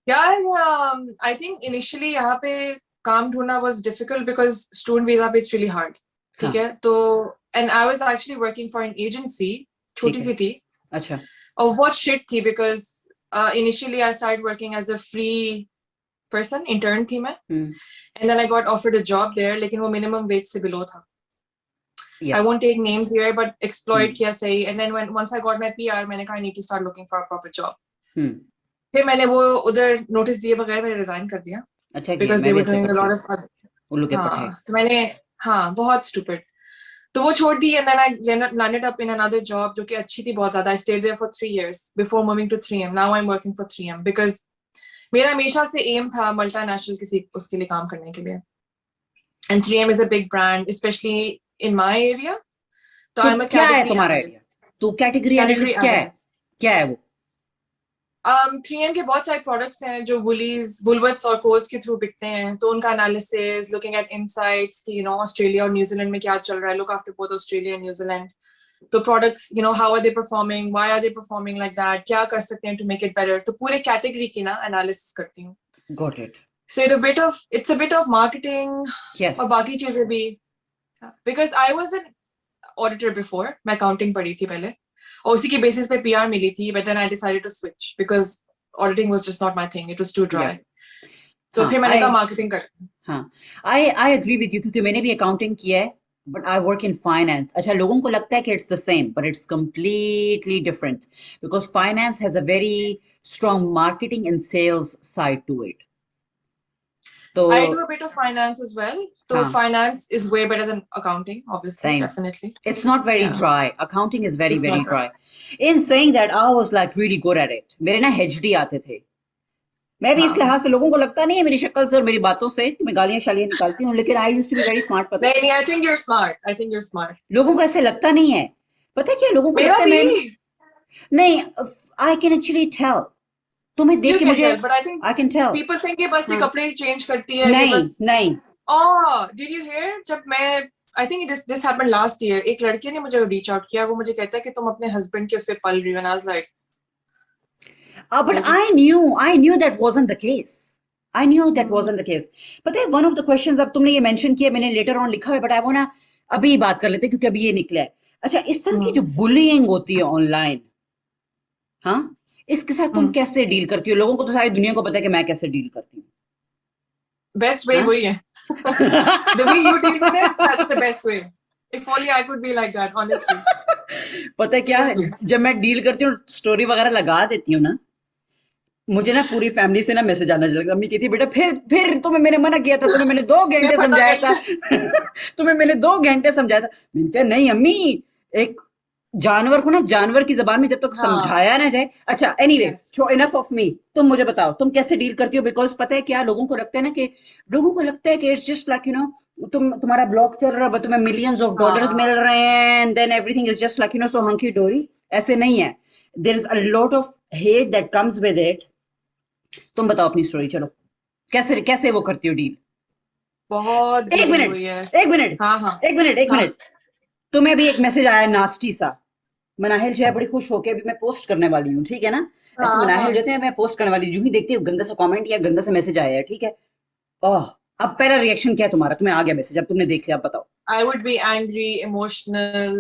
यार, आई थिंक इनिशियली यहाँ पे काम ढूंढना was difficult because student visa पे इट्स रियली हार्ड। हाँ, ठीक है, तो and I was actually working for an agency, ठीक छोटी है। सी थी, अच्छा। और बहुत शिट थी, because initially I start working as a free person, intern थी मैं, hmm. And then I got offered a job there, लेकिन वो मिनिमम वेज से बिलो था। या। I won't take names here, but exploit हम्म। किया सही। And then once I got my PR, मैंने कहा I need to start looking for a proper job. हम्म। फिर मैंने वो उधर नोटिस दिए बगैर मैंने रिजाइन कर दिया, अच्छा किया, बिकॉज मैं दे भी वर ऐसे डूइंग अ करती लॉट हूँ, ऑफ। उल्लू के पट्टे। हाँ, तो मैंने, हाँ बहुत स्टूपिड। तो वो छोड़ दी and then I landed up in another job जो कि अच्छी थी बहुत ज़्यादा. I stayed there for 3 years before moving to 3M. Now I'm working for 3M because मेरा हमेशा से aim था multinational किसी उसके लिए काम करने के लिए. And 3M is a big brand, especially in my area. So तो I'm a क्या है category तुम्हारा analyst. एरिया? तो कैटेगरी Category एनालिस्ट क्या है? analyst. क्या है वो? 3M के बहुत सारे प्रोडक्ट्स हैं जो वुलीज वुलवर्ट्स और कोल्स के थ्रू बिकते हैं, तो उनका एनालिसिस, लुकिंग एट इनसाइट्स कि ऑस्ट्रेलिया और न्यूजीलैंड में क्या चल रहा है, look after both Australia and New Zealand. तो products how are they performing, why are they performing like that, क्या कर सकते हैं टू मेक इट बेटर. तो पूरे कैटेगरी की ना एनालिसिस करती हूँ. Got it. So it's a bit of marketing yes. और बाकी चीजें भी. Because I was an auditor before, मैं अकाउंटिंग पढ़ी थी पहले और उसी की बेसिस पे पीआर मिली थी, but then I decided to switch because auditing was just not my thing, it was too dry. तो फिर मैंने कहा मार्केटिंग कर. हाँ, आई एग्री विद यू क्योंकि मैंने भी अकाउंटिंग किया है but I work in finance. अच्छा, लोगों को लगता है कि it's the same but it's completely different because finance has a very strong marketing and sales side to it. तो I do a bit of finance as well. So हाँ, finance is way better than accounting, obviously, same. definitely. It's not very Yeah. dry. Accounting is very It's very not dry. In saying that, I was like really good at it. मेरे ना HD आते थे. मैं भी इस हाँ. लिहाज से, लोगों को लगता नहीं है मेरी शक्ल से और मेरी बातों से कि मैं गालियां शालियां निकालती हूँ, लेकिन I used to be very smart. पता है, नहीं, I think you're smart. I think you're smart. लोगों को ऐसे लगता नहीं है. पता है क्या, लोगों को मेरा लगता है मैं भी. नहीं. I can actually tell. तुम्हें देख You के can मुझे tell, but I think I can tell. people think ये बस ये हाँ. कपड़े चेंज करती है, ये नहीं बस. नहीं. Oh, did you hear? जब मैं I think this happened last year. एक लड़के ने मुझे reach out किया, वो मुझे कहता है कि तुम अपने husband के उस पे पल रही हो, and I was like, But really? I knew that wasn't the case. I knew that wasn't the case. पता है, one of the questions, अब तुमने ये mention किया, मैंने later on लिखा है, but I wanna अभी बात कर लेते हैं क्योंकि अभी ये निकला है. अच्छा, इस तरह की जो bullying होती है ऑनलाइन, हाँ, इसके साथ तुम कैसे डील करती हो? लोगों को तो सारी दुनिया को पता है कि मैं कैसे डील करती हूँ. Best way हाँ? वही है. The way you deal with it, that's the best way. If only I could be like that, honestly. पता है क्या है, Seriously. जब मैं डील करती हूँ, स्टोरी वगैरह लगा देती हूँ ना, मुझे ना पूरी फैमिली से ना मैसेज आना चला. अम्मी कहती बेटा फिर तुम्हें मैंने मना किया था, तुम्हें मैंने 2 मैं घंटे पता समझाया कर था. लिया. तुम्हें मैंने 2 घंटे समझाया था. मैंने कहा नहीं अम्मी, एक जानवर को ना जानवर की जबान में जब तक हाँ. समझाया ना जाए. अच्छा, anyway, Yes. So enough of me. तुम मुझे बताओ तुम कैसे डील करती हो? बिकॉज पता है क्या, लोगों को लगता है ना कि इट्स जस्ट लाइक तुम्हारा ब्लॉग चल रहा है, तुम्हें मिलियंस ऑफ डॉलर्स मिल हाँ. रहे हैं and then everything is just like so hunky dory. ऐसे नहीं है. There is a lot of hate that comes with it. तुम बताओ अपनी स्टोरी. चलो, कैसे कैसे वो करती हो डील? बहुत एक डीलिंग मिनट हुई है. एक मिनट हाँ हाँ एक मिनट एक हाँ. मिनट. तुम्हें भी एक मैसेज आया नास्टी सा. मनाहिल जो है बड़ी खुश होके अभी मैं पोस्ट करने वाली हूँ, ठीक है ना? ऐसे हाँ मनाहिल हाँ. जो है मैं पोस्ट करने वाली, यूं ही देखती हूँ गंदा सा कमेंट या गंदा सा मैसेज आया है, ठीक है? ओह, अब पहला रिएक्शन क्या है तुम्हारा? तुम्हें आ गया मैसेज, अब तुमने देख लिया, अब बताओ. I would be angry, emotional.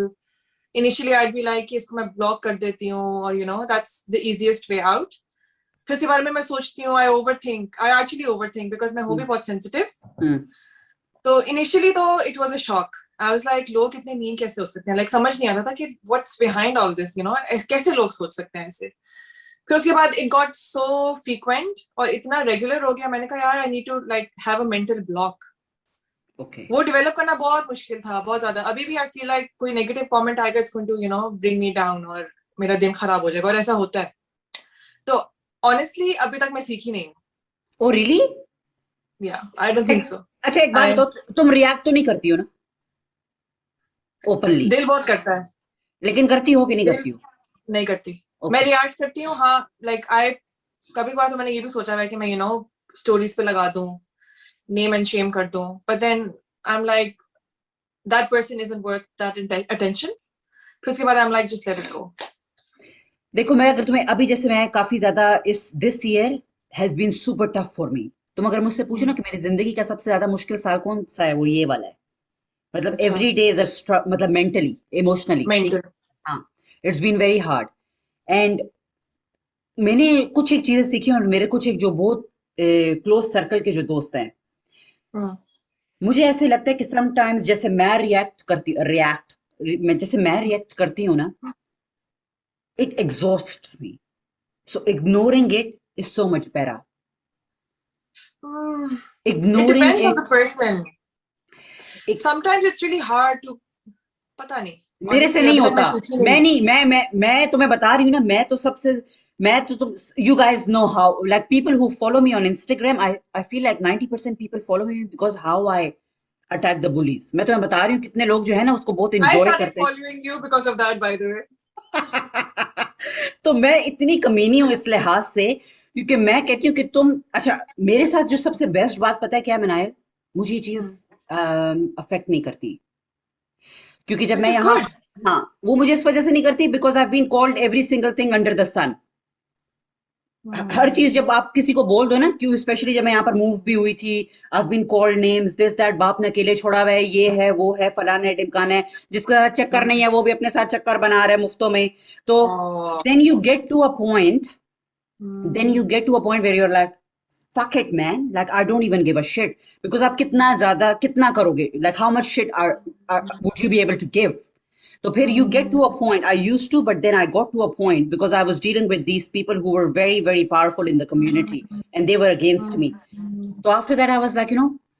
Initially, I'd be like कि इसको मैं block कर देती हूँ और that's the easiest way out. फिर उसके बारे में मैं सोचती हूँ, I actually overthink because मैं हूँ भी बहुत sensitive. तो initially तो it was a shock. I was like, लोग इतने mean कैसे हो सकते हैं? Like समझ नहीं आता था कि what's behind all this, कैसे लोग सोच सकते हैं ऐसे? फिर उसके बाद it got so frequent और इतना regular हो गया, मैंने कहा यार I need to like have a mental block. Okay. वो डेवलप करना बहुत मुश्किल था, बहुत ज्यादा. अभी भी आई फील लाइक कोई नेगेटिव कमेंट आएगा, it's going to bring me down और मेरा दिन खराब हो जाएगा, और ऐसा होता है. तो ऑनेस्टली अभी तक मैं सीखी नहीं हूँ. Oh really? या आई डोंट थिंक सो. अच्छा, एक बात आई बताओ, तुम रिएक्ट तो नहीं करती हो ना ओपनली? दिल बहुत करता है. लेकिन करती हो कि नहीं दिल करती हो? नहीं करती. मैं ओके. रिएक्ट करती हूँ, हाँ. लाइक आई कभी कभार तो मैंने ये भी सोचा हुआ है कि मैं स्टोरीज पे लगा दूं, नेम एंड शेम कर दूं, but then I am like that person isn't worth that attention. फिर उसके बाद I'm like just let it go. देखो, मैं अगर तुम्हें अभी, जैसे मैं काफी ज्यादा this year has been super tough for me. तुम अगर मुझसे पूछो ना कि मेरी जिंदगी का सबसे ज्यादा मुश्किल साल कौन सा है, वो ये वाला है. मतलब अच्छा. एवरी डे इज अ, मतलब मेंटली इमोशनली, ठीक. मेंटल. हाँ, it's been very hard. And मैंने कुछ एक चीजें सीखी और मेरे कुछ एक जो बहुत क्लोज सर्कल के जो दोस्त हैं, मुझे ऐसे लगता है कि समटाइम्स जैसे मैं रिएक्ट करती हूँ ना, it exhausts me. So ignoring it is so much better. It Ignoring depends on the it. person. Sometimes it's really hard to पता नहीं, मेरे से honestly, नहीं अभी तक मैं होता। सीखी मैं नहीं। नहीं, मैं तुम्हें बता रही हूँ ना, मैं तो तुम, you guys know how, like people who follow me on Instagram, I feel like 90% people follow me because how I attack the bullies. मैं तुम्हें बता रही हूँ कितने लोग जो है ना उसको बहुत I enjoy started करते हैं। following you because of that, by the way. तो मैं इतनी कमीनी हूँ इस लिहाज से, क्योंकि मैं कहती हूँ कि तुम, अच्छा, मेरे साथ जो सबसे बेस्ट बात पता है क्या मनाए, मुझे ये चीज Hmm. अफेक्ट नहीं करती, क्योंकि जब Which मैं is यहाँ, good. हाँ, वो मुझे इस वजह से नहीं करती because I been called every single thing under the sun. हर चीज Hmm. जब आप किसी को बोल दो ना, क्यों, स्पेशली जब मैं यहाँ पर मूव भी हुई थी, I been called names, this that, बाप ने अकेले छोड़ा हुआ है, ये है वो है, फलाना है ढिमकाना है, जिसका चक्कर नहीं है वो भी अपने साथ चक्कर बना रहा है मुफ्तों में। तो Oh. Then you get to a point, then you Hmm. get to a point where you're like, fuck it man, like I don't even give a shit, because आप कितना ज्यादा कितना करोगे, like how much shit would you be able to give? तो फिर you get to a Hmm. point, I used to, but then I got to a point because I was dealing with these people who were very very powerful in the community and they were against me. Hmm. So after that I was like,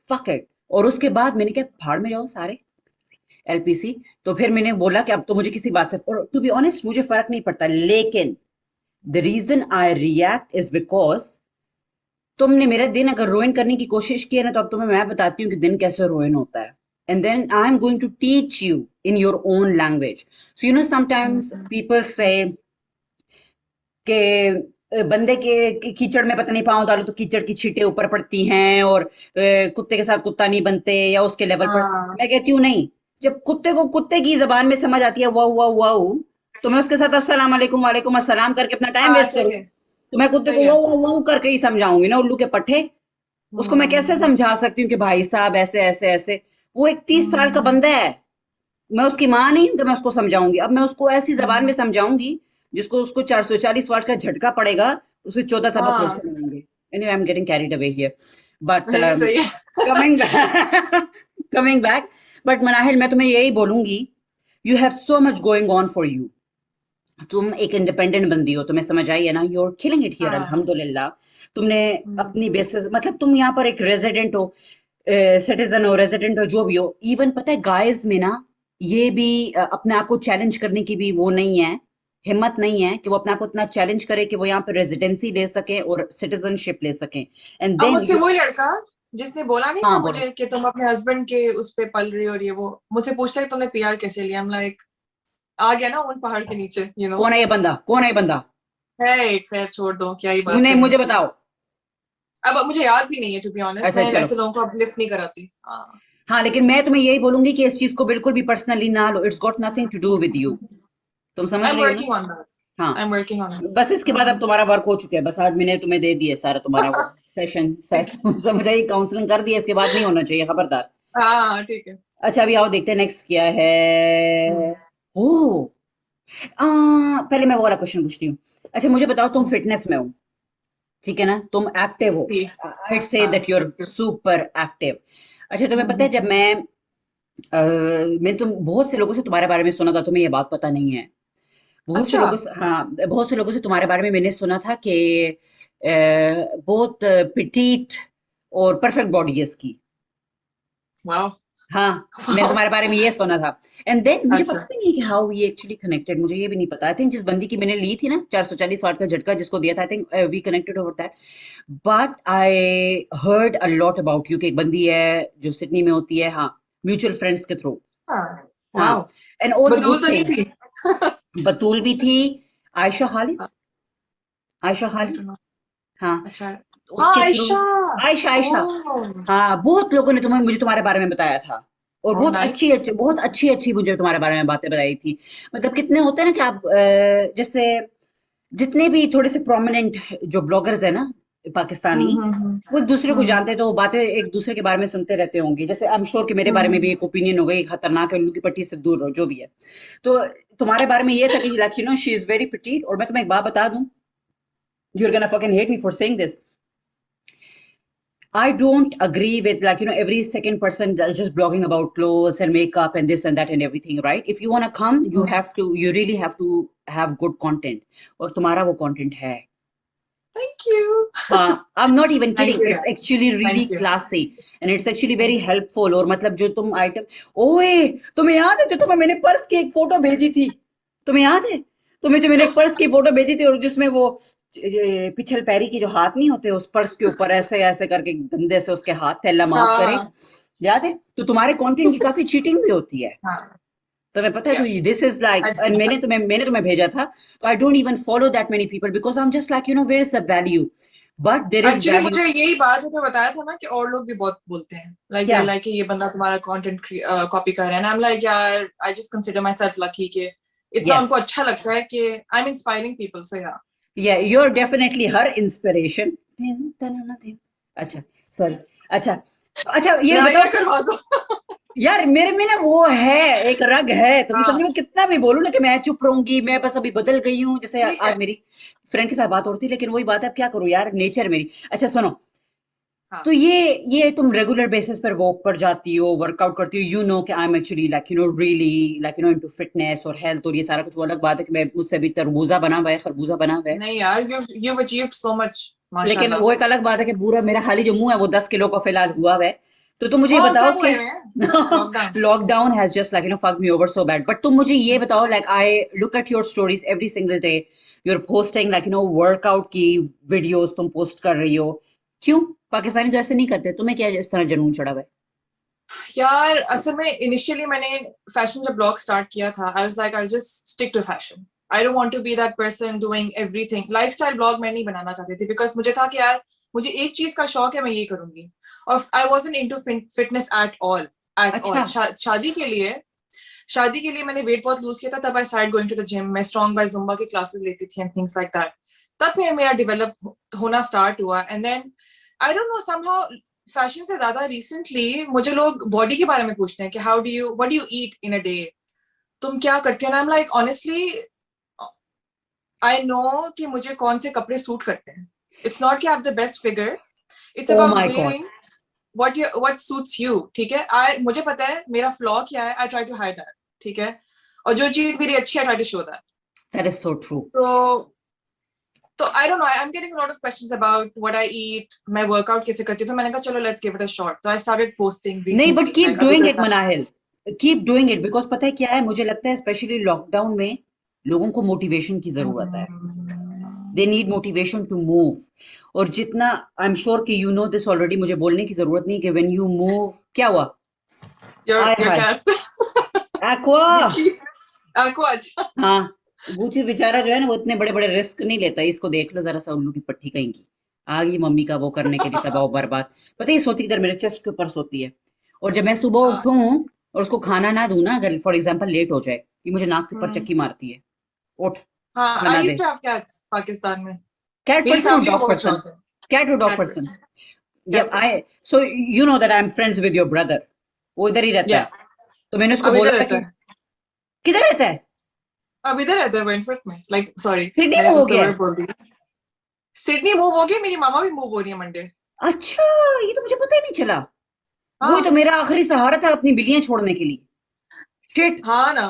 fuck it. और उसके बाद मैंने कहा भाड़ में जाओ सारे, LPC. तो फिर मैंने बोला कि अब तो मुझे किसी बात से, और टू बी ऑनेस्ट मुझे फर्क नहीं पड़ता, लेकिन the reason I react is because तुमने मेरा दिन अगर रोइन करने की कोशिश की है ना, तो अब तुम्हें मैं बताती हूँ कि दिन कैसे रोइन होता है, and then I am going to teach you in your own language. So sometimes people say कि बंदे के कीचड़ में पता नहीं पाँव डालो तो कीचड़ की छींटें ऊपर पड़ती हैं, और कुत्ते के साथ कुत्ता नहीं बनते, या उसके लेवल पर। हाँ, मैं कहती हूँ नहीं, जब कुत्ते को कुत्ते की जबान में समझ आती है वाह वाह वाह, तो मैं उसके साथ अस्सलाम वालेकुम वालेकुम अस्सलाम करके अपना टाइम हाँ, वेस्ट सही करूँ? है, तो मैं कुत्ते सही को है। वाह वाह वाह करके ही समझाऊंगी ना, उल्लू के पट्टे। उसको मैं कैसे हम्म, समझा सकती हूँ कि भाई साहब ऐसे ऐसे ऐसे, वो एक 30 साल का हम्म, बंदा है, मैं उसकी माँ नहीं हूं कि मैं उसको समझाऊंगी। अब मैं उसको ऐसी जबान में हम्म, समझाऊंगी जिसको उसको 440 वाट का झटका पड़ेगा, उसके 14 सबक और हाँ, सुनाएंगे। Anyway, I am getting carried away here, but नहीं सही है। Coming back, coming back, but Manahil, मैं तुम्हें यही बोलूंगी, you have so much going on for you. तुम एक इंडिपेंडेंट बंदी हो, तुम्हें समझ आई है ना, you are killing it here, हाँ, अल्हम्दुलिल्लाह। तुमने हम्म, अपनी बेसिस, मतलब तुम यहाँ पर एक रेजिडेंट हो, सिटीजन हो, रेजिडेंट हो, जो भी हो। इवन पता है गाइस में ना, ये भी अपने आप को चैलेंज करने की भी वो नहीं है, हिम्मत नहीं है कि वो अपने आप को इतना चैलेंज करे कि वो यहाँ पे रेजिडेंसी ले सके और सिटीजनशिप ले सके, एंड अब देन मुझसे यू। वही लड़का जिसने बोला नहीं था हाँ बोलो। मुझे कि तुम अपने हस्बैंड के उस पे पल रही हो, और ये वो मुझसे पूछता है कि तुमने पीआर कैसे लिया। हम लाइक आ गया ना उन पहाड़ के नीचे, कौन है ये बंदा, कौन है ये बंदा? है एक, खैर छोड़ दो, क्या ही बात नहीं, करनी मुझे इसकी। बताओ। अब मुझे याद भी नहीं है, टू बी ऑनेस्ट, अच्छा मैं चलो। ऐसे लोगों को अपलिफ्ट नहीं कराती। हाँ, हाँ, लेकिन मैं तुम्हें यही बोलूंगी कि इस चीज को बिल्कुल भी पर्सनली ना लो, it's got nothing to do with you. तुम समझ आई एम रही हो ना? वर्किंग ऑन दैट, हाँ, आई एम वर्किंग ऑन बस इसके बाद अब दैट। तुम्हारा वर्क हो चुका है, बस आज मैंने तुम्हें दे दिया सारा तुम्हारा वो सेशन समझ आई, काउंसलिंग कर दिया, इसके बाद नहीं होना चाहिए, खबरदार। हाँ, ठीक है। अच्छा, अभी आओ देखते हैं नेक्स्ट क्या है। ओ, पहले मैं वो वाला क्वेश्चन पूछती हूँ। अच्छा मुझे बताओ, तुम फिटनेस में हो, ठीक है ना, तुम एक्टिव हो, ठीक। आई से हाँ, that you are super active. अच्छा, तुम्हें पता है जब मैंने तुम बहुत से लोगों से तुम्हारे बारे में सुना था, तुम्हें ये बात पता नहीं है। बहुत से अच्छा, लोगों से, हाँ, बहुत से लोगों से तुम्हारे बारे में मैंने सुना था कि बहुत पिटीट और परफेक्ट बॉडी है इसकी। वाओ, हाँ, मैंने वाओ। तुम्हारे बारे में ये सुना था। एंड देन मुझे अच्छा, पता भी नहीं कि हाउ ये एक्चुअली कनेक्टेड, मुझे ये भी नहीं पता। आई थिंक जिस बंदी की मैंने ली थी ना 440 वाट का झटका जिसको दिया था, I think we connected over that. But I heard a lot about you कि एक बंदी है जो सिडनी में होती है, हाँ, म्यूचुअल फ्रेंड्स के थ्रू। हाँ, हाँ, wow. And all the Batool good तो नहीं थिंग्स। थी? बतूल भी थी, आयशा खालिद, आयशा आई खालिद, डोंट नो। हाँ, अच्छा, हाँ, उसके थ्रू। आयशा। आयशा, आयशा, ओह, हाँ, बहुत लोगों ने मुझे तुम्हारे बारे में बताया था, और ओह, नाइस। बहुत अच्छी अच्छी मुझे तुम्हारे बारे में बातें बताई थी। मतलब कितने होते हैं ना कि आप जैसे जितने भी थोड़े से प्रोमिनेंट जो ब्लॉगर्स है ना पाकिस्तानी, वो एक दूसरे को हम्म, जानते हैं, तो वो बातें एक दूसरे के बारे में सुनते रहते होंगे। जैसे आई एम श्योर कि मेरे बारे में भी हम्म। एक ओपिनियन होगा, ये खतरनाक है, उल्लू की पट्टी से दूर रहो, जो भी है। तो तुम्हारे बारे में ये था कि like she is very petite, और मैं तुम्हें एक बात बता दूं, you are gonna fucking hate me for saying this, I don't agree with, like, every second person that's just blogging about clothes and makeup and this and that and everything, right? If you want to come, you really have to have good content. और तुम्हारा वो content है, Thank you. I'm not even Thank kidding. you, It's यार. actually really Thank you. classy and it's actually very helpful. और मतलब जो तुम item, ओए तुम्हें याद है जो तुम्हें मैंने पर्स की एक फोटो भेजी थी? तुम्हें याद है तुम्हें जो मैंने एक पर्स की फोटो भेजी थी और जिसमें वो पिछल पैरी की जो हाथ नहीं होते उस पर्स के ऊपर ऐसे ऐसे करके गंदे से उसके हाथ थे, अल्लाह माफ करे, हाँ. याद है? तो तुम्हारे कंटेंट की काफी चीटिंग भी होती है, हाँ. तुम्हें पता है? Yeah. तो this is like, I've seen that. मैंने तुम्हें भेजा था, तो I don't even follow that many people because I am just like where is the value, but there is actually value. मुझे यही बात तो बताया था ना कि और लोग भी बहुत बोलते हैं लाइक क्या? दे लाइक ये बंदा तुम्हारा कंटेंट कॉपी कर रहा है, आई एम लाइक यार I just consider myself lucky कि इतना यस, उनको अच्छा लगता है कि I am inspiring people, so yeah. Yeah you are definitely her inspiration. अच्छा, सॉरी। अच्छा, अच्छा ये लड़ाइयाँ बताओ करवा दो. यार, मेरे में ना वो है, एक रग है, तुम्हें समझ हाँ में कितना भी बोलूं ना कि मैं चुप रहूंगी, मैं बस अभी बदल गई हूँ, जैसे ठीक है. आज मेरी फ्रेंड के साथ बात हो रही थी, लेकिन वही बात है, अब क्या करूं यार, नेचर मेरी। अच्छा सुनो, हाँ. तो ये तुम रेगुलर बेसिस पर वॉक पर जाती हो, वर्कआउट करती हो, यू नो कि I am actually like really like into fitness और हेल्थ और ये सारा कुछ। वो अलग बात है कि मैं मुझसे भी तरबूजा बना हुआ है, खरबूजा बना हुआ है, नहीं यार, you've achieved so much, लेकिन माशाल्लाह. वो एक अलग बात है कि पूरा मेरा खाली जो मुंह है वो 10 किलो का फिलहाल हुआ हुआ है। तो तुम मुझे ये वो बताओ सब कि हुए हैं lockdown. Lockdown has just like fucked me over so bad, but तुम मुझे ये बताओ, like I look at your stories every single day, you're posting like workout की वीडियोस तुम पोस्ट कर रही हो, क्यों? पाकिस्तानी तो ऐसे नहीं करते, तुम्हें क्या इस तरह जुनून चढ़ा हुआ है? यार असल में इनिशियली मैंने फैशन जब ब्लॉग स्टार्ट किया था, I was like I just stick to fashion. I don't want to be that person doing everything. Lifestyle blog मैं नहीं बनाना चाहती थी बिकॉज मुझे था कि यार मुझे एक चीज का शौक है, मैं ये करूंगी. और I wasn't into fitness at all, at all. अच्छा, शादी के लिए मैंने वेट बहुत लूज किया था, तब I start going to the gym. मैं स्ट्रॉन्ग बाय जुम्बा की क्लासेस लेती थी एंड थिंग्स लाइक दैट. तब फिर मेरा डेवलप होना स्टार्ट हुआ and then I don't know somehow fashion से ज्यादा रिसेंटली मुझे लोग बॉडी के बारे में पूछते हैं कि how do you what do you eat in a day, तुम क्या करते हो. आई am like honestly I know कि मुझे कौन से कपड़े सूट करते हैं. इट्स नॉट कि I have the best figure, it's all about my god, wearing what suits you. ठीक है, मुझे पता है मेरा फ्लॉ क्या है, I try to hide that. ठीक है, और जो चीज मेरी अच्छी है, I try to show that. That is so true. तो I don't know, I am getting a lot of questions about what I eat, मैं वर्कआउट कैसे करती हूँ. तो मैंने कहा चलो let's give it a shot. तो आई स्टार्टेड पोस्टिंग नहीं, बट रिसेंटली, कीप लाइक अभी डूइंग दो इट चार. Manahil, keep doing it, because पता है क्या है, मुझे लगता है स्पेशली लॉकडाउन में लोगों को मोटिवेशन की जरूरत है, they need motivation to move. और जितना, आई एम श्योर कि यू नो दिस ऑलरेडी, मुझे बोलने की जरूरत नहीं कि व्हेन यू मूव, क्या हुआ? I your hi, cat aqua. Gucci आपको अच्छा. हाँ, गुची बेचारा जो है ना, वो इतने बड़े बड़े रिस्क नहीं लेता, इसको देख लो जरा सा, उल्लू की पट्टी कहीं की, आ गई मम्मी का वो करने के लिए तबाह बर्बाद। पता है ये सोती किधर? मेरे चेस्ट के ऊपर सोती है, और जब मैं सुबह उठूं और उसको खाना ना दूं ना, अगर फॉर एग्जाम्पल लेट हो जाए, ये मुझे नाक के ऊपर चक्की मारती है, उठ हाँ, आई खाना यूज्ड दे। टू हैव कैट्स पाकिस्तान में. कैट मेरी पर्सन और फैमिली को डॉग बहुत पर्सन? शौक है. कैट और dog cat person? Person. Yep, cat person. so you know that I'm friends with your brother, वो इधर ही रहता या है, तो मैंने उसको अब इधर बोला रहता कि है. किधर रहता है? अब इधर रहता है विंटफोर्ड में. लाइक सॉरी, सिडनी मैंने में तो हो गया सुबह है? बोल दी. सिडनी मूव हो गई, मेरी मामा भी मूव हो रही है मंडे. अच्छा, ये तो मुझे पता ही नहीं चला, वही तो हाँ. मेरा आखिरी सहारा था अपनी बिल्लियां छोड़ने के लिए। शिट। हाँ ना.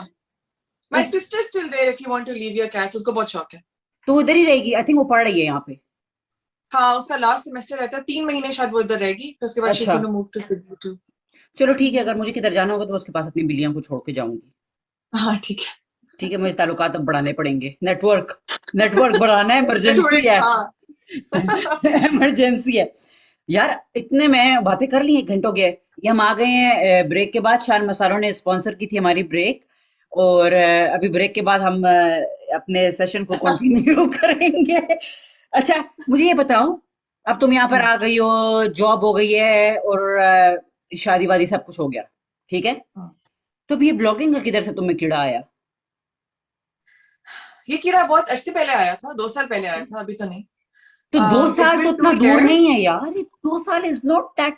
माय उफ, sister still there if you want to leave your cats. उसको बहुत शौक है. तो वो इधर ही रहेगी, आई थिंक वो पढ़ रही है यहाँ पे। हाँ, उसका लास्ट सेमेस्टर रहता है, 3 महीने शायद वो इधर रहेगी, फिर उसके बाद शी इज अच्छा, going to move to Sydney too. चलो ठीक है, अगर मुझे किधर जाना होगा तो मैं उसके पास अपनी बिल्लियां को छोड़ के जाऊंगी। हाँ ठीक है. ठीक है, मुझे ताल्लुकात अब बढ़ाने पड़ेंगे, नेटवर्क, नेटवर्क बढ़ाना है, इमरजेंसी नेटवर्क, है। हाँ. इमरजेंसी है यार। इतने में बातें कर ली, 1 घंटा हो गया है। ये हम आ गए हैं ब्रेक के बाद, शान मसालों ने स्पॉन्सर की थी हमारी ब्रेक, और अभी ब्रेक के बाद हम अपने सेशन को कंटिन्यू करेंगे। अच्छा, मुझे ये बताओ, अब तुम यहाँ पर आ गई हो, जॉब हो गई है, और शादी वादी सब कुछ हो गया, ठीक है, तो अब ये ब्लॉगिंग का किधर से तुम्हें कीड़ा आया? ये कीड़ा बहुत अर्से पहले आया था, 2 साल पहले आया था, अभी तो नहीं. तो दो इट्स साल तो बिन इतना टू दूर नहीं इयर्स है यार, 2 साल इज नॉट दैट,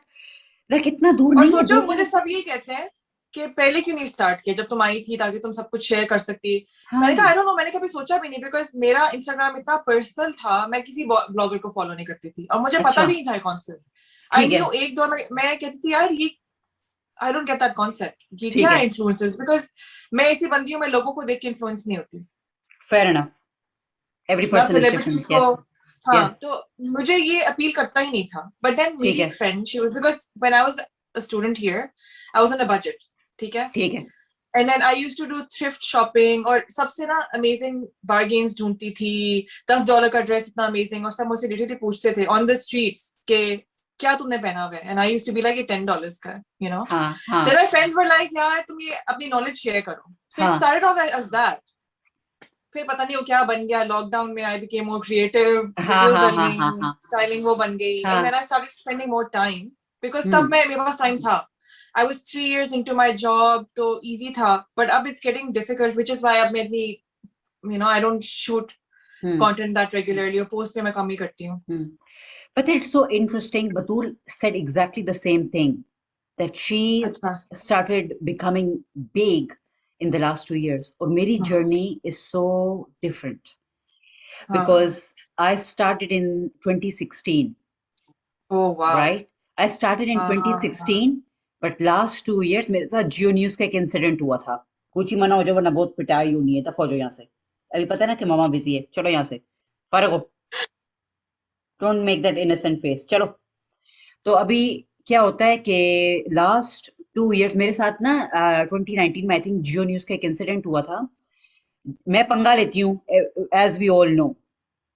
लाइक इतना दूर और नहीं है सोचो, दो मुझे साल सब यही कहते हैं कि पहले क्यों नहीं स्टार्ट किया जब तुम आई थी, ताकि तुम सब कुछ शेयर कर सकती. मैंने कहा हाँ, आई डोंट नो, मैंने कभी सोचा भी नहीं बिकॉज मेरा इंस्टाग्राम इतना पर्सनल था, मैं किसी ब्लॉगर को फॉलो नहीं करती थी और मुझे पता अच्छा, भी नहीं था कॉन्सेप्ट. आई ठीक है, न्यू एक दौर में मैं कहती थी यार ये I don't get that concept, ये ठीक क्या है, इन्फ्लुएंसेस, बिकॉज मैं ऐसी बंदी हूँ, मैं लोगों को देख के इन्फ्लुएंस नहीं होती. फेयर इनफ, एवरी ना पर्सन इज डिफरेंट, सेलिब्रिटीज को यस। हाँ Yes. तो मुझे ये अपील करता ही नहीं था बट देन ठीक मेरी है, एक friend she was because when I was a student here I was on a budget ठीक है ठीक है. And then I used to do thrift shopping और सबसे ना अमेजिंग बार्गेन्स ढूंढती थी $10 का ड्रेस इतना अमेजिंग और सब मुझसे लिटरली पूछते थे ऑन द स्ट्रीट्स के क्या तुमने पहना हुआ है and I used to be like ये $10 का यू नो हाँ, देन हाँ, माय फ्रेंड्स वर लाइक यार तुम ये अपनी नॉलेज शेयर करो सो इट हाँ. स्टार्टेड ऑफ एज दैट फिर पता नहीं वो क्या बन गया लॉकडाउन में आई बिकेम मोर क्रिएटिव हाँ, वीडियोस हाँ, हाँ, डालनी हाँ, हाँ, स्टाइलिंग वो बन गई एंड हाँ. Then I started spending more time because तब हम्म. मैं मेरे पास टाइम था I was 3 years into my job तो easy था but अब it's getting difficult which is why अब मैं इतनी you know I don't shoot hmm. content that regularly और post पे मैं कम ही करती हूँ हम्म. But it's so interesting. Batul said exactly the same thing, that she अच्छा started becoming big in the last 2 years. Or मेरी हाँ journey is so different हाँ because I started in 2016, oh wow right? I started in हाँ 2016, but last 2 years मेरे साथ जियो news का एक incident हुआ था. कुछ ही मना हो जाओ वरना बहुत पिटाई होनी है. दफा हो जाओ यहाँ से. अभी पता है ना कि मामा बिजी है. चलो यहाँ से. फारग हो. Don't make that innocent face. चलो. तो अभी क्या होता है कि लास्ट 2 इयर्स मेरे साथ ना 2019 में आई थिंक जियो न्यूज का एक इंसिडेंट हुआ था. मैं पंगा लेती हूँ, एज वी ऑल नो.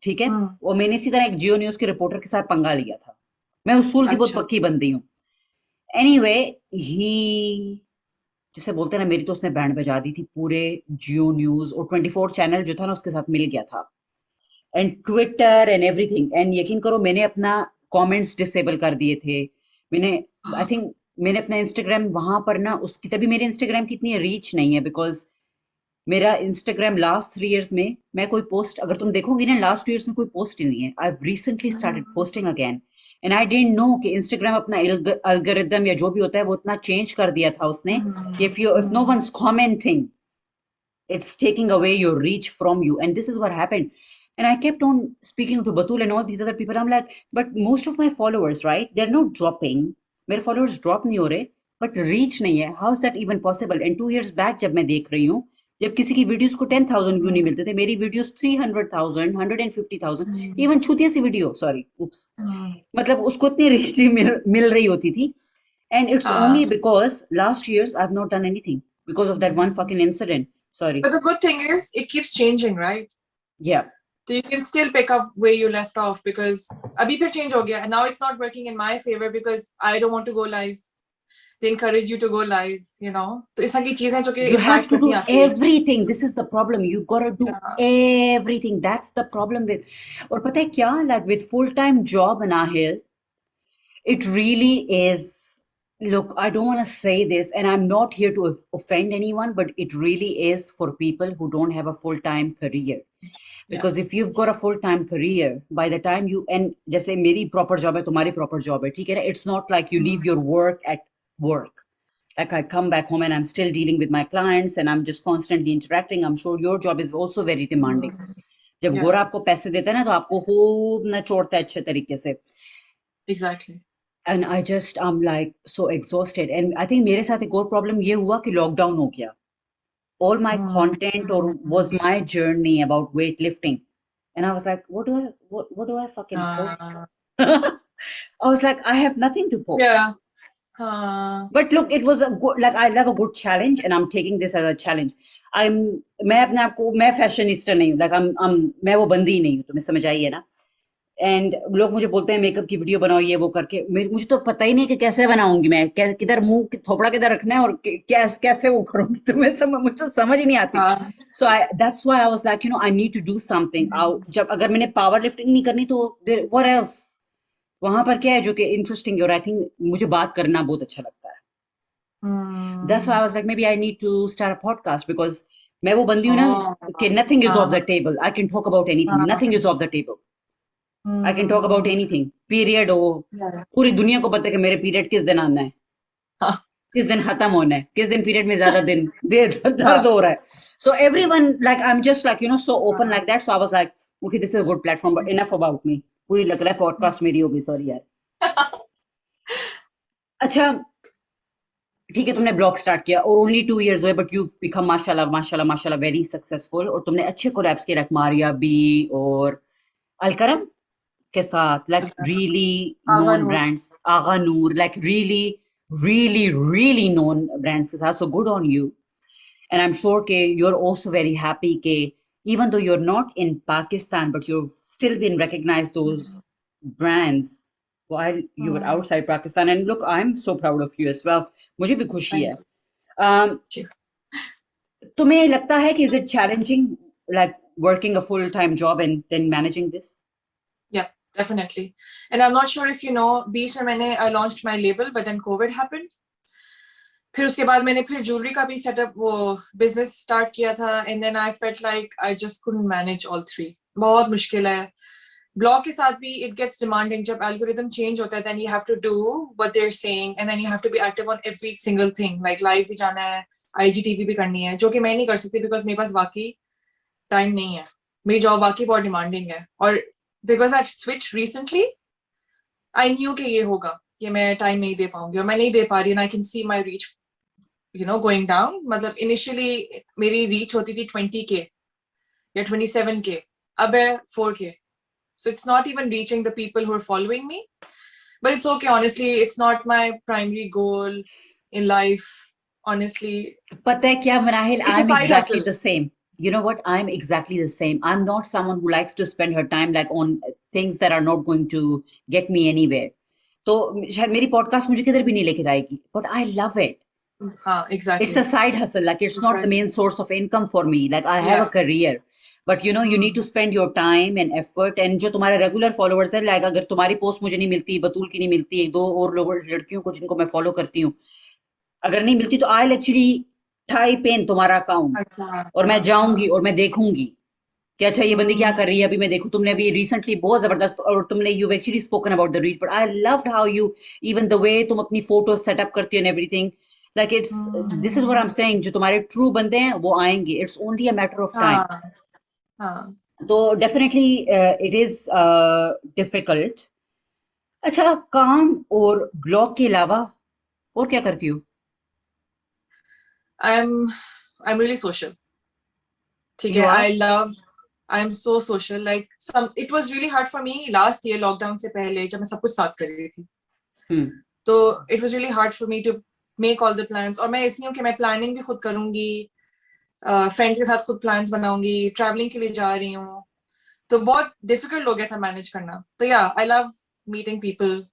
ठीक है. हम्म वो मैंने इसी तरह एक जियो न्यूज के रिपोर्टर के साथ पंगा लिया था. मैं उसूल की बहुत अच्छा पक्की बंदी हूँ. एनीवे, ही जैसे बोलते हैं ना, मेरी तो उसने बैंड बजा दी थी. पूरे जियो न्यूज और 24 चैनल जो था ना उसके साथ मिल गया था. And Twitter and everything. And यकीन करो मैंने अपना कमेंट्स डिसेबल कर दिए थे. मैंने आई थिंक मैंने अपना इंस्टाग्राम वहां पर ना, उसकी तभी मेरे इंस्टाग्राम की इतनी रीच नहीं है बिकॉज मेरा इंस्टाग्राम लास्ट 3 इयर्स में मैं कोई पोस्ट अगर तुम देखोगी ना लास्ट 2 इयर्स में कोई पोस्ट ही नहीं है. I recently started posting again. And I don't know कि इंस्टाग्राम अपना एल्गोरिदम या जो भी होता है वो इतना चेंज कर दिया था उसने कि if no one's commenting, it's taking away your reach from you. And this is what happened. And I kept on speaking to Batul and all these other people. I'm like, but most of my followers, right, they're not dropping. मेरे followers drop नहीं हो रहे, but reach नहीं है. How is that even possible? And 2 years back जब मैं देख रही हूँ, जब किसी की वीडियोस को 10,000 व्यू नहीं मिलते थे, मेरी वीडियोस 300,000, 150,000, इवन छूतिया सी वीडियो, सॉरी, उप्स, मतलब उसको इतनी रीच मिल रही होती थी. And it's only because last years I've not done anything because of that one fucking incident. Sorry. but the good thing is it keeps changing right Yeah. so you can still pick up where you left off because अभी फिर change हो गया and now it's not working in my favor because I don't want to go live they encourage you to go live you know तो इस तरह की चीजें जो कि You have impact to करती do हैं आपकी everything. This is the problem. You gotta do yeah. everything. That's the problem with. और पता है क्या? Like with full-time job in Ahil, it really is. Look, I don't want to say this, and I'm not here to offend anyone, but it really is for people who don't have a full-time career. Yeah. Because if you've got a full-time career, by the time you and जैसे मेरी proper job है, तुम्हारी proper job है, ठीक है ना? It's not like you leave your work at work. Like I come back home and I'm still dealing with my clients and I'm just constantly interacting. I'm sure your job is also very demanding. जब Yeah. गोरा आपको पैसे देता है ना तो आपको खूब नचोड़ता है अच्छे तरीके से. Exactly. And I'm like so exhausted. And I think मेरे साथ एक और problem ये हुआ कि lockdown हो गया. All my content or was my journey about weightlifting. And I was like, what do I fucking post? I was like, I have nothing to post. Yeah. But look, it was a good, like I love a good challenge and I'm taking this as a challenge. मैं अपने आप को मैं fashionista नहीं हूँ. Like मैं वो बंदी ही नहीं हूँ. तुम्हें समझ आई है ना? एंड लोग मुझे बोलते हैं मेकअप की वीडियो बनाओ ये वो करके. मुझे तो पता ही नहीं कि कैसे बनाऊंगी मैं. किधर मुंह थोपड़ा किधर रखना है और कैसे वो करूंगी. तो मुझे समझ ही नहीं आती. So that's why I was like I need to do something. जब अगर मैंने पावर लिफ्टिंग नहीं करनी तो व्हाट एल्स. वहां पर क्या है जो कि इंटरेस्टिंग है और आई थिंक मुझे बात करना बहुत अच्छा लगता है. That's why I was like maybe I need to start a podcast because मैं वो बंदी हूँ ना कि nothing is off the table. I can talk about anything. Nothing is off the table. I can talk about anything. Period हो, पूरी दुनिया को पता है कि मेरे पीरियड किस दिन आना है, किस दिन खत्म होना है, किस दिन पीरियड में ज्यादा दिन दर्द हो रहा है. So everyone like I am just like so open like that. So I was like okay this is a good platform but enough about me. पूरी लग रहा है पॉडकास्ट मेरी होगी. सॉरी यार. अच्छा ठीक है, तुमने ब्लॉग स्टार्ट किया और ओनली 2 इयर्स हुए बट यू बिकम माशाल्लाह माशाल्लाह माशाल्लाह वेरी सक्सेसफुल. और तुमने अच्छे कोलैब्स किए लाइक मारिया बी और अलकरम. के साथ, like अच्छा, really आगा known नूर। brands, Agha Noor, like really known brands के साथ. So good on you. And I'm sure ke you're also very happy ke even though you're not in Pakistan, but you've still been recognized those brands while you were outside Pakistan. And look, I'm so proud of you as well. मुझे भी खुशी है. Thank you. तुम्हें लगता है कि is it challenging, like working a full-time job and then managing this? Yeah, definitely. And I'm not sure if you know, बीच में मैंने I launched my label, but then COVID happened. फिर उसके बाद मैंने फिर ज्वेलरी का भी सेटअप वो बिजनेस स्टार्ट किया था, and then I felt like I just couldn't manage all three. बहुत मुश्किल है। ब्लॉग के साथ भी इट गेट्स डिमांडिंग, जब एल्गोरिथम चेंज होता है then you have to do what they are saying and then you have to be active on every single thing, like live भी जाना है, आईजीटीवी भी करनी है, जो कि मैं नहीं कर सकती बिकॉज मेरे पास वाकई टाइम नहीं है। मेरी जॉब वाकई बहुत डिमांडिंग है, और because I switch recently I knew कि ये होगा कि मैं टाइम नहीं दे पाऊंगी, और मैं नहीं दे पा रही, and I can see my reach going down. मतलब इनिशियली मेरी रीच होती थी 20K या 27K, अब है 4K. So it's not even reaching the people who are following me, but it's okay. Honestly, it's not my primary goal in life. Honestly, पता है क्या Manahil, it's a I'm side exactly hustle. the same. You know what? I'm exactly the same. I'm not someone who likes to spend her time like on things that are not going to get me anywhere. तो शायद मेरी podcast मुझे किधर भी नहीं लेके जाएगी, but I love it. हाँ, It's a exactly. side hustle, like it's not the main source of income for me. Like I have a Yeah. career, but you know, you need to spend your time and effort. And जो तुम्हारे regular followers है, like अगर तुम्हारी post मुझे नहीं मिलती, बतूल की नहीं मिलती, एक दो और लोग लड़कियों को जिनको मैं follow करती हूँ, अगर नहीं मिलती तो I'll actually type in तुम्हारा account अच्छा, और मैं जाऊंगी हाँ। और मैं देखूंगी कि अच्छा ये बंदी क्या कर रही है, अभी मैं देखूं. तुमने अभी रिसेंटली बहुत जबरदस्त, और तुमने you actually spoken about the reach, but I loved how you even the way तुम अपनी फोटो सेटअप करती हो and everything. Like it's this is what I am saying, जो तुम्हारे ट्रू बंदे हैं वो आएंगे. It's only a matter of time. हाँ, हाँ। तो डेफिनेटली इट इज डिफिकल्ट. अच्छा, काम और ब्लॉग के अलावा और क्या करती हो? I'm really social. ठीक यू है, are. I love, I'm so social. Like it was really hard for me last year, lockdown से पहले जब मैं सब कुछ साथ कर रही थी, तो it was really hard for me to make all the plans. और मैं इसलिए हूँ कि मैं प्लानिंग भी खुद करूंगी, फ्रेंड्स के साथ खुद प्लान्स बनाऊंगी, ट्रैवलिंग के लिए जा रही हूँ, तो बहुत डिफिकल्ट हो गया था मैनेज करना. तो या आई लव मीटिंग पीपल,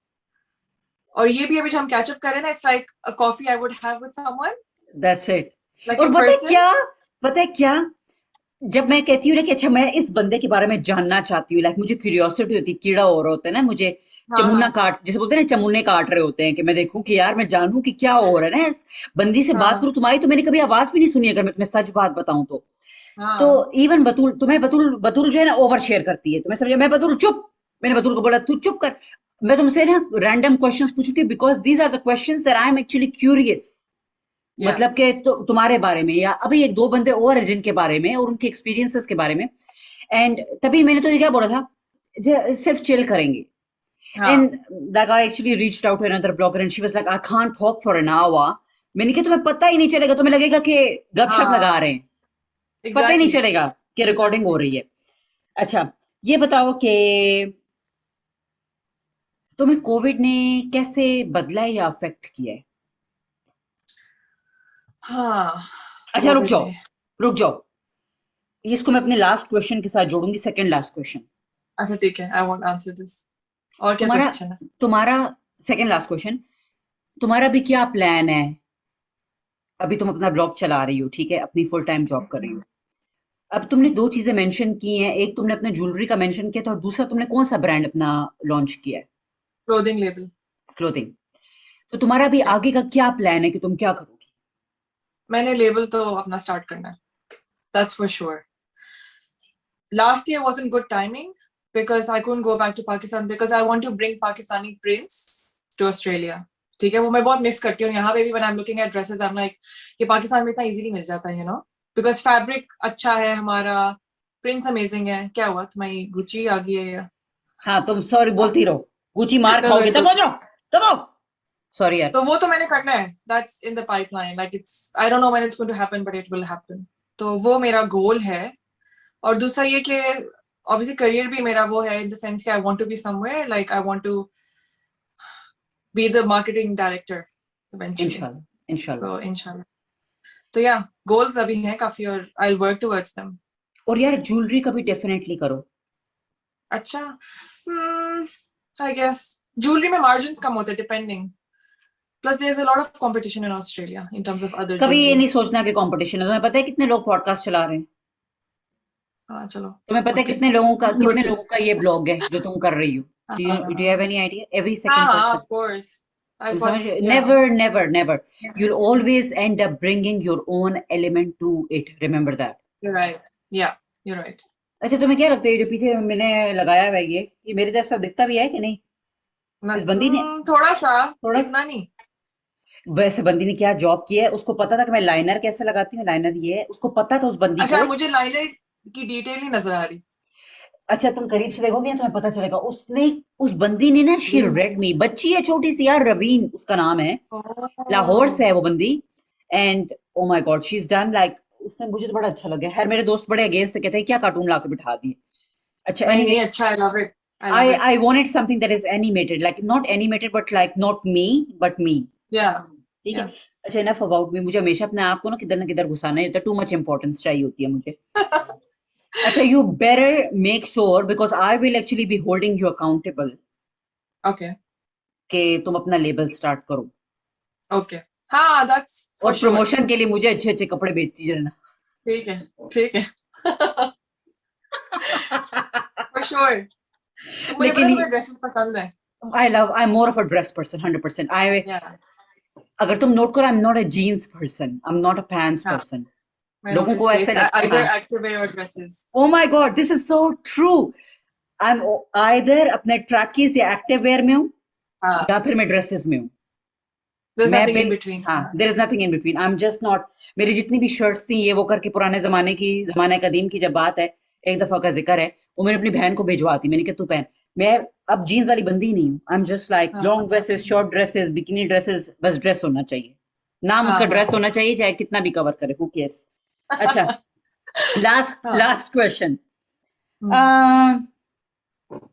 और ये भी अभी जो हम कैचअप कर रहे हैं ना, it's like a coffee I would have with someone, that's it. Like और इन पर्सन. पता है क्या, जब मैं कहती हूँ ना कि अच्छा मैं इस बंदे के बारे में जानना चाहती हूँ, लाइक मुझे क्यूरियोसिटी होती है, कीड़ा और होता है ना मुझे, हाँ, चमुन्ना हाँ, काट, जैसे बोलते हैं ना चमुन्ने काट रहे होते हैं, कि मैं देखूं कि यार मैं जानूं कि क्या हो रहा है ना इस बंदी से बात हाँ, करूं. तुम्हारी तो मैंने कभी आवाज भी नहीं सुनी, अगर मैं तुम्हें सच बात बताऊं तो. हाँ, तो इवन बतूल, तुम्हें बतूल बतूल जो है ना ओवर शेयर करती है, तुम्हें समझे, मैं बतूल चुप, मैंने बतूल को बोला तू चुप कर. मैं तुमसे ना रैंडम क्वेश्चंस पूछूंगी because these are the questions that I am actually curious. Yeah, मतलब कि तुम्हारे बारे में, या अभी एक दो बंदे और हैं जिनके बारे में और उनके एक्सपीरियंसेस के बारे में. एंड तभी मैंने तो ये क्या बोला था, सिर्फ चिल करेंगे. हाँ, and that I actually reached out to another blogger and she was like I can't talk for an hour. मैंने कहा तुम्हें पता ही नहीं चलेगा, तुम्हें लगेगा कि गपशप लगा हाँ, रहे हैं, पता ही नहीं एग्जैक्टली, चलेगा कि रिकॉर्डिंग हो एग्जैक्टली. रही है. अच्छा, ये बताओ कि तुम्हें कोविड ने कैसे बदला है या अफेक्ट किया है? हाँ, अच्छा रुक कोविड जाओ, ने. रुक जाओ, इसको मैं अपने लास्ट क्वेश्चन के साथ जोड़ूंगी, सेकंड लास्ट क्वेश्चन. अच्छा, ठीक है, आई वोंट आंसर दिस. और क्या तुम्हारा क्वेश्चन है? तुम्हारा सेकंड लास्ट क्वेश्चन, तुम्हारा भी क्या प्लान है? अभी तुम अपना ब्लॉग चला रही हो, ठीक है, अपनी फुल टाइम जॉब कर रही हो. अब तुमने दो चीजें मेंशन की हैं, एक तुमने अपने ज्वेलरी का मेंशन किया था और दूसरा तुमने कौन सा ब्रांड अपना लॉन्च किया है? Clothing label. क्लोथिंग. तो तुम्हारा भी या, आगे का क्या प्लान है कि तुम क्या करोगी? मैंने लेबल तो अपना स्टार्ट करना है, that's for sure. Last year wasn't good timing because I couldn't go back to Pakistan because I want to bring Pakistani prints to Australia. ठीक है, वो मैं बहुत मिस करती हूँ. यहाँ पे भी when I'm looking at dresses, I'm like, ये पाकिस्तान में इतना easily मिल जाता है, you know, because fabric अच्छा है हमारा, prints amazing है. क्या हुआ, तुम्हारी गुची आ गई है या? हाँ, तुम सॉरी बोलती रहो, गुची मार No, no, खाओगे, it's तब हो okay. जाओ, तब आओ. सॉरी यार. तो वो तो मैंने करना है. That's in the pipeline. Like it's, I don't know when it's going to happen, but it will happen. तो वो मेरा goal है. और दूसरा ये कि obviously career भी मेरा वो है in the sense कि I want to be somewhere, like I want to be the marketing director eventually. इंशाल्लाह इंशाल्लाह. So inshallah. तो yeah, goals अभी हैं काफी और I'll work towards them. और यार ज्वेलरी का भी डेफिनेटली करो. अच्छा, I guess jewelry में margins कम होते हैं depending. Plus there's a lot of competition in Australia in terms of other कभी ये jewelry. नहीं सोचना कि कंपटीशन है. तुम्हें पता है कितने लोग पॉडकास्ट चला रहे हैं? हाँ चलो. तुम्हें पता है Okay. कितने लोगों का Noted. ये ब्लॉग है जो तुम कर रही हो? Do you have any idea? Every second person. of course. I तुम got, समझ? yeah. Never. You'll always end up bringing your own element to it. Remember that. You're right. Yeah, you're right. अच्छा, तुम्हें क्या लगता है ये जो पीछे मैंने लगाया हुआ है ये मेरे जैसा दिखता भी है कि नहीं? इस बंदी ने थोड़ा सा, थोड़ा इतना नहीं. वैसे बंदी ने क्या जॉब किया है, उसको पता था कि मैं लाइनर कैसे लगाती हूँ, लाइनर ये है, उसको पता था उस बंदी अच्छा, को. मुझे लाइनर की डिटेल नहीं नजर आ रही. अच्छा, तुम करीब से देखोगे तुम्हें पता चलेगा. उस बंदी ने ना शी रेड मी. बच्ची है छोटी सी यार, रवीन उसका नाम है, लाहौर से है वो बंदी. And oh my God, she is done like, उसने मुझे तो बड़ा अच्छा लगा. यार मेरे दोस्त बड़े अगेंस्ट थे, कहते हैं क्या कार्टून लाके बिठा दिए. अच्छा, नहीं अच्छा, I love it. I wanted something that is animated, like not animated but like not me but me. Yeah. ठीक है. अच्छा, इनफ अबाउट मी. मुझे हमेशा अपने आप को ना किधर घुसाना है, टू मच इंपॉर्टेंस चाहिए होती है मुझे. अच्छा, you better make sure because I will actually be holding you accountable. Okay. कि तुम अपना लेबल स्टार्ट करो. Okay. हाँ, that's for और sure. प्रमोशन के लिए मुझे अच्छे अच्छे कपड़े बेचती रहना. ठीक है. For sure. तो मुझे पता है तुम्हें ड्रेसेस पसंद है. I'm more of a dress person, 100%. Yeah. अगर तुम नोट करो, I'm not a jeans person. I'm not a pants हाँ. person. मैं लोगों notice को कि ऐसा it's लगता है. either हाँ. activewear or dresses. Oh my God, this is so true. I'm either अपने ट्रैकीज या एक्टिव वेयर में हूँ हाँ. या फिर मैं ड्रेसेस में हूँ. There's मैं nothing in between. हाँ, there is nothing in between. I'm just not. मेरी जितनी भी शर्ट्स थी ये वो करके पुराने जमाने कदीम की जब बात है, एक दफा का जिक्र है, वो मैंने अपनी बहन को भिजवाती. मैंने कहा तू पहन. मैं अब जीन्स वाली बंदी नहीं हूँ. I'm just like long dresses, short dresses, bikini dresses. बस ड्रेस होना चाहिए, नाम उसका ड्रेस होना चाहिए, चाहे कितना भी कवर करे. Who cares? अच्छा, लास्ट क्वेश्चन.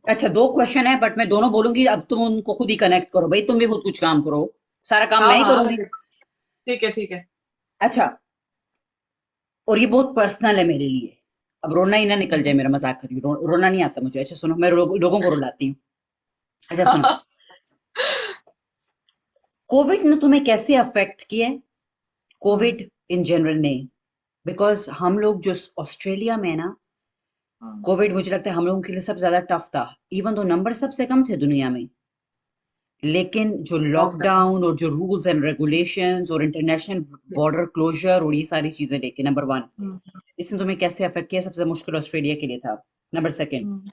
अच्छा, 2 क्वेश्चन है बट मैं दोनों बोलूंगी. अब तुम उनको खुद ही कनेक्ट करो भाई. तुम भी खुद कुछ काम करो, सारा काम मैं ही करूंगी. ठीक है. अच्छा, और ये बहुत पर्सनल है मेरे लिए. अब रोना ही ना निकल जाए, मेरा मजाक कर रही हूँ. रोना नहीं आता मुझे. अच्छा सुनो, मैं लोगों को रुलाती हूँ. अच्छा सुनो, कोविड ने तुम्हें कैसे अफेक्ट किया है? कोविड इन जनरल ने, बिकॉज हम लोग जो ऑस्ट्रेलिया में ना, कोविड मुझे लगता है हम लोगों के लिए सबसे ज्यादा टफ था. इवन दो नंबर सबसे कम थे दुनिया में, लेकिन जो लॉकडाउन और जो रूल्स एंड रेगुलेशंस और इंटरनेशनल बॉर्डर क्लोजर और ये सारी चीजें लेके, नंबर 1, इसने तुम्हें कैसे अफेक्ट किया? सबसे मुश्किल ऑस्ट्रेलिया के लिए था. नंबर 2,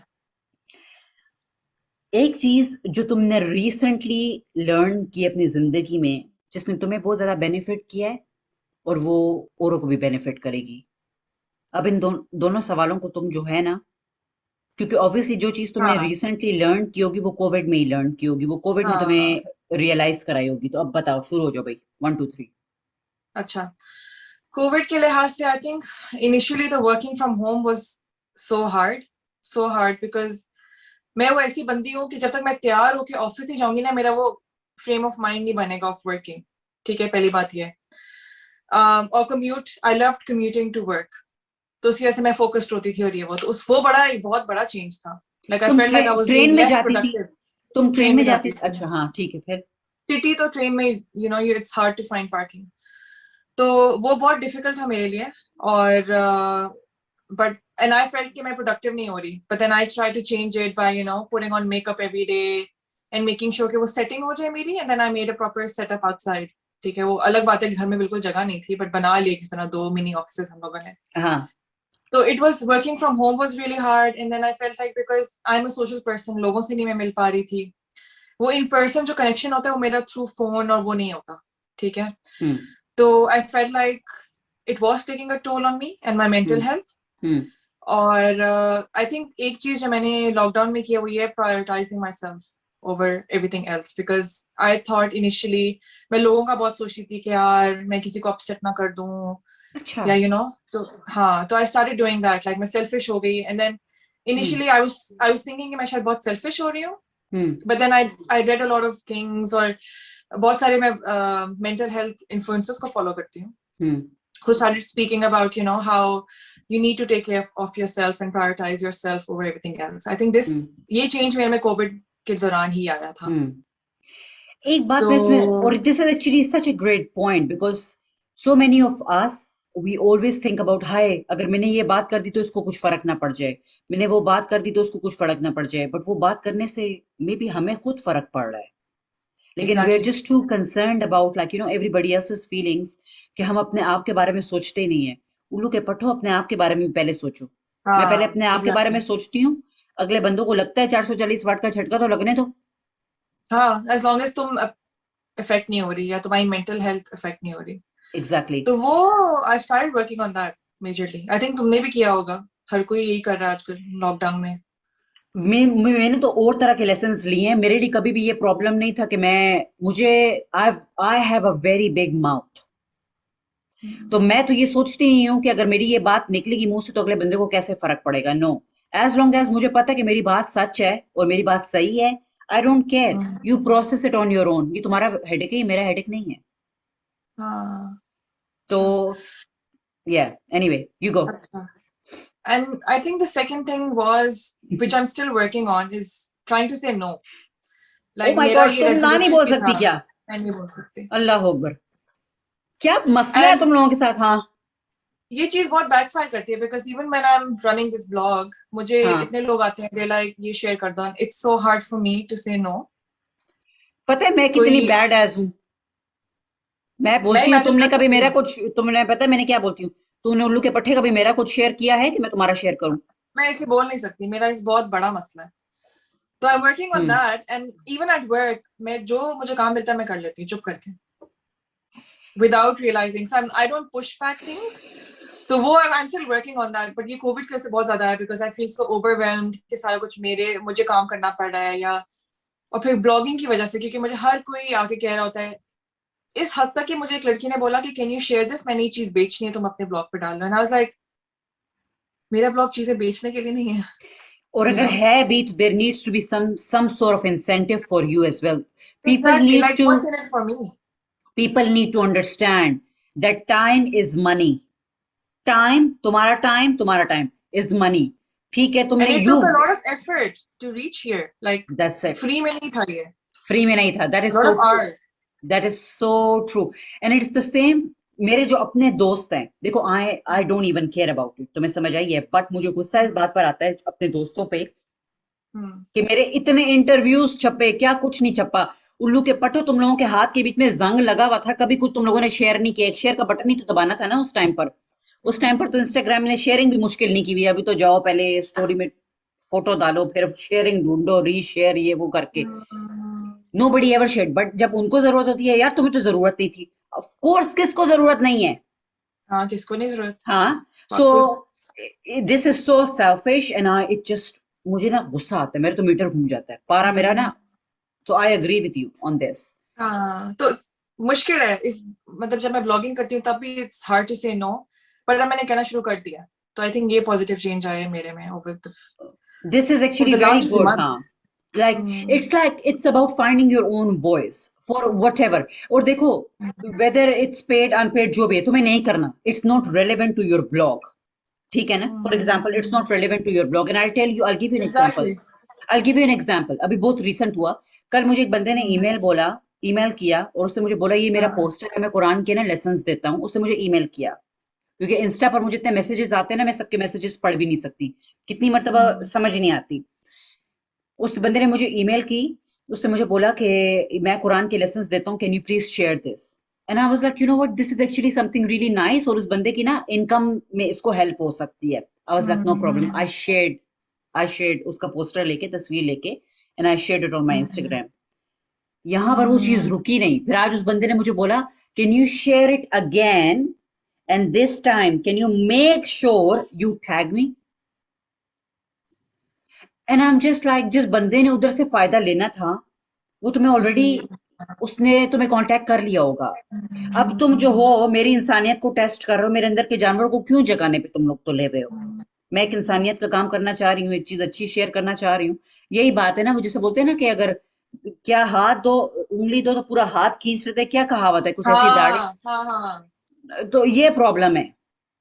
एक चीज जो तुमने रिसेंटली लर्न की अपनी जिंदगी में, जिसने तुम्हें बहुत ज्यादा बेनिफिट किया है और वो औरों को भी बेनिफिट करेगी. अब इन दोनों सवालों को तुम जो है ना, क्योंकि ऑब्वियसली जो चीज तुमने रिसेंटली लर्न की होगी वो कोविड में ही लर्न की होगी, वो कोविड में तुम्हें रियलाइज कराई होगी. तो अब बताओ, शुरू हो जाओ भाई. 1 2 3. अच्छा, कोविड के लिहाज से I think initially the working from home was so hard because मैं वो ऐसी बंदी हूँ कि जब तक मैं तैयार होके ऑफिस ही जाऊंगी ना, मेरा वो फ्रेम ऑफ माइंड नहीं बनेगा ऑफ वर्किंग. ठीक है, पहली बात ये. और commute, I loved commuting to work, तो उसकी वजह से मैं फोकस्ड होती थी. और ये वो तो वो बहुत बड़ा चेंज था. Like I felt like I was being less productive. तुम ट्रेन में जाती थी? अच्छा हाँ, ठीक है. फिर सिटी तो ट्रेन में it's hard to find parking, तो वो बहुत डिफिकल्ट था मेरे लिए. और but and I felt कि मैं productive नहीं हो रही, but then I tried to change it by putting on makeup every day and making sure कि वो setting हो जाए मेरी. And then I made a proper setup outside. ठीक है, वो अलग बात है घर में बिल्कुल जगह नहीं थी, but बना लिए किस तरह 2 मिनी ऑफिसेस हम लोगों ने. हाँ. तो it was working from home was really hard. And then I felt like because I'm a social person, लोगों से नहीं मैं मिल पा रही थी. वो in person जो connection होता है वो मेरा through phone और वो नहीं होता. ठीक है. तो I felt like it was taking a toll on me and my mental health. और आई थिंक एक चीज जो मैंने लॉकडाउन में किया वो ये prioritising my self over everything else. Because I thought initially मैं लोगों का बहुत सोचती थी कि यार मैं किसी को अपसेट ना कर दूं. अच्छा. या तो हाँ, तो I started doing that. Like मैं सेल्फिश हो गई. And then Initially, I was thinking कि मैं शायद बहुत selfish हो रही हूँ, हम्म but then I read a lot of things, और बहुत सारे मैं mental health influencers को follow करती हूँ, हम्म who started speaking about, you know, how you need to take care of yourself and prioritize yourself over everything else. I think ये change मेरे में COVID के दौरान ही आया था. एक बात तो मैं इसमें, और this is actually such a great point, because so many of us we always think about, हाय अगर मैंने ये बात कर दी तो इसको कुछ फर्क ना पड़ जाए, मैंने वो बात कर दी तो उसको कुछ फर्क ना पड़ जाए, बट वो बात करने से मे बी हमें खुद फर्क पड़ रहा है, लेकिन we are exactly. Just too concerned about like everybody else's feelings, कि हम अपने आप के बारे में सोचते ही नहीं है। उल्लू के पट्टो, अपने आप के बारे में पहले सोचो। मैं पहले अपने आप के बारे में सोचती हूँ, अगले बंदों को लगता है 440 वाट का झटका तो लगने दो। हाँ, as long as तुम affect नहीं हो रही या तुम्हारी mental health affect नहीं हो रही। एग्जैक्टली तो वो I started working on that majorly. I think तुमने भी किया होगा, हर कोई यही कर रहा है आजकल लॉकडाउन में। मैंने तो और तरह के लेसन्स लिए हैं। मेरे लिए कभी भी ये प्रॉब्लम नहीं था कि मुझे I have a very big mouth, तो मैं तो ये सोचती नहीं हूँ कि अगर मेरी ये बात निकलेगी मुंह से तो अगले बंदे को कैसे फर्क पड़ेगा। नो, एज लॉन्ग एज मुझे पता है कि मेरी बात सच है और मेरी बात सही है, I don't care, you process it on your own. ये तुम्हारा हेडेक है, ये मेरा हेडेक नहीं है। हाँ, तो या एनीवे, यू गो। अच्छा। And I think the second thing was, which I'm still working on, is trying to say no. Oh Like my मेरा गॉड, ये तुम ना नहीं resolution बोल भी सकती था, क्या? मैं नहीं बोल सकती। अल्लाह अकबर, क्या मसला है And तुम लोगों के साथ? हाँ ये चीज बहुत बैकफायर करती है, because even when I'm running this blog, मुझे हाँ, इतने लोग आते हैं, they like ये share कर दो, it's so hard for me to say no. पता है मैं कितनी कोई बैड एज हूँ? मैं मैं बोलती हूँ इमेजिन तुमने कर कभी सकती मेरा हूँ। कुछ, तुमने पता है मैंने क्या बोलती हूँ, तूने उल्लू के पट्टे कभी मेरा कुछ शेयर किया है कि मैं तुम्हारा शेयर करूं? मैं इसे बोल नहीं सकती, मेरा इस बहुत बड़ा मसला है। तो I am working on that, and even at work मैं जो मुझे काम मिलता है मैं कर लेती हूँ चुप करके, without realizing. So I don't push back things. तो वो I am still working on that, but ये कोविड के से बहुत ज्यादा है, because I feel so overwhelmed कि सारा कुछ मुझे काम करना पड़ रहा है, या और फिर ब्लॉगिंग की वजह से, क्योंकि मुझे हर कोई आके कह रहा होता है, इस हद तक कि मुझे एक लड़की ने बोला कि कैन यू शेयर दिस, मैंने ये चीज बेचनी है, तुम अपने ब्लॉग पे डाल लो। एंड आई वाज लाइक, मेरा ब्लॉग चीजें बेचने के लिए नहीं है, और यू अगर नो। है भी तो there needs to be some sort of incentive for you as well. People exactly, need like to what's in it for me. People need to understand that time is money. Time तुम्हारा time is money. ठीक है, And तुमने it you, took a lot of effort to reach here. Like that's it, free में नहीं था ये. Free में नहीं था। That A is lot so of true, hours. That is so true, and it's the same. मेरे जो अपने दोस्त हैं, देखो आई don't even care about it, तुम्हें समझ आई है, बट मुझे गुस्सा इस बात पर आता है अपने दोस्तों पे Hmm. कि मेरे इतने इंटरव्यूज छपे, क्या कुछ नहीं छपा। उल्लू के पट्टो, तुम लोगों के हाथ के बीच में जंग लगा हुआ था, कभी कुछ तुम लोगों ने शेयर नहीं किया। एक शेयर का बटन ही तो दबाना था ना उस टाइम पर। उस टाइम पर तो इंस्टाग्राम ने शेयरिंग भी मुश्किल नहीं की हुई। अभी तो जाओ पहले स्टोरी में फोटो डालो, फिर शेयरिंग ढूंढो, रीशेयर, ये वो करके। नो बडी एवर शेयर, बट जब उनको जरूरत होती है, यार तुम्हें तो जरूरत नहीं थी। ऑफ कोर्स किसको जरूरत नहीं है? हाँ, किसको नहीं जरूरत? हाँ, सो वाकई। This is so selfish and I it just, मुझे ना गुस्सा आता है, मेरे तो मीटर घूम जाता है, पारा मेरा ना। So I agree with you on this. हाँ, तो मुश्किल है इस, मतलब जब मैं ब्लॉगिंग करती हूँ तब भी इट्स हार्ड टू से नो, पर अब मैंने कहना शुरू कर दिया, तो आई थिंक ये पॉजिटिव चेंज आया है मेरे में This is over actually the very last few good, huh? months. Like it's about finding your own voice for whatever. और देखो, whether it's paid, unpaid, जो भी है, तुम्हें नहीं करना. It's not relevant to your blog. ठीक है ना? For example, it's not relevant to your blog. And I'll give you an example. Exactly. I'll give you an example. अभी बहुत recent हुआ। कल मुझे एक बंदे ने ईमेल किया और उसने मुझे बोला, ये मेरा पोस्टर है, मैं कुरान के ना लेसन्स देता हूँ। उसने मुझे ईमेल किया, क्योंकि इंस्टा पर मुझे इतने मैसेजेस आते हैं ना, मैं सबके मैसेजेस पढ़ भी नहीं सकती, कितनी मर्तबा समझ नहीं आती। उस बंदे ने मुझे ईमेल की, उसने मुझे बोला कि मैं कुरान के लेसन्स देता हूँ, can you please share this? And I was like, you know what, this is actually something really nice, और उस बंदे की ना इनकम में इसको हेल्प हो सकती है। I was like, no problem. I shared उसका पोस्टर लेके, तस्वीर लेके, and I shared it on my Instagram. यहां पर वो चीज रुकी नहीं। फिर आज उस बंदे ने मुझे बोला, can you share it again, and this time can you make sure you tag me? And I am just like, जिस बंदे ने उधर से फायदा लेना था, वो तुम्हें ऑलरेडी, उसने तुम्हें कांटेक्ट कर लिया होगा। अब तुम जो हो, मेरी इंसानियत को टेस्ट कर रहे हो, मेरे अंदर के जानवर को क्यों जगाने पे तुम लोग तो ले रहे हो? मैं एक इंसानियत का काम करना चाह रही हूँ, एक चीज अच्छी शेयर करना चाह रही हूँ। यही बात है ना, वो जैसे बोलते हैं ना कि अगर क्या हाथ दो, उंगली दो तो पूरा हाथ खींच लेते हैं, क्या कहावत है, कुछ ऐसी दाढ़ी। हाँ हाँ हाँ, तो ये प्रॉब्लम है,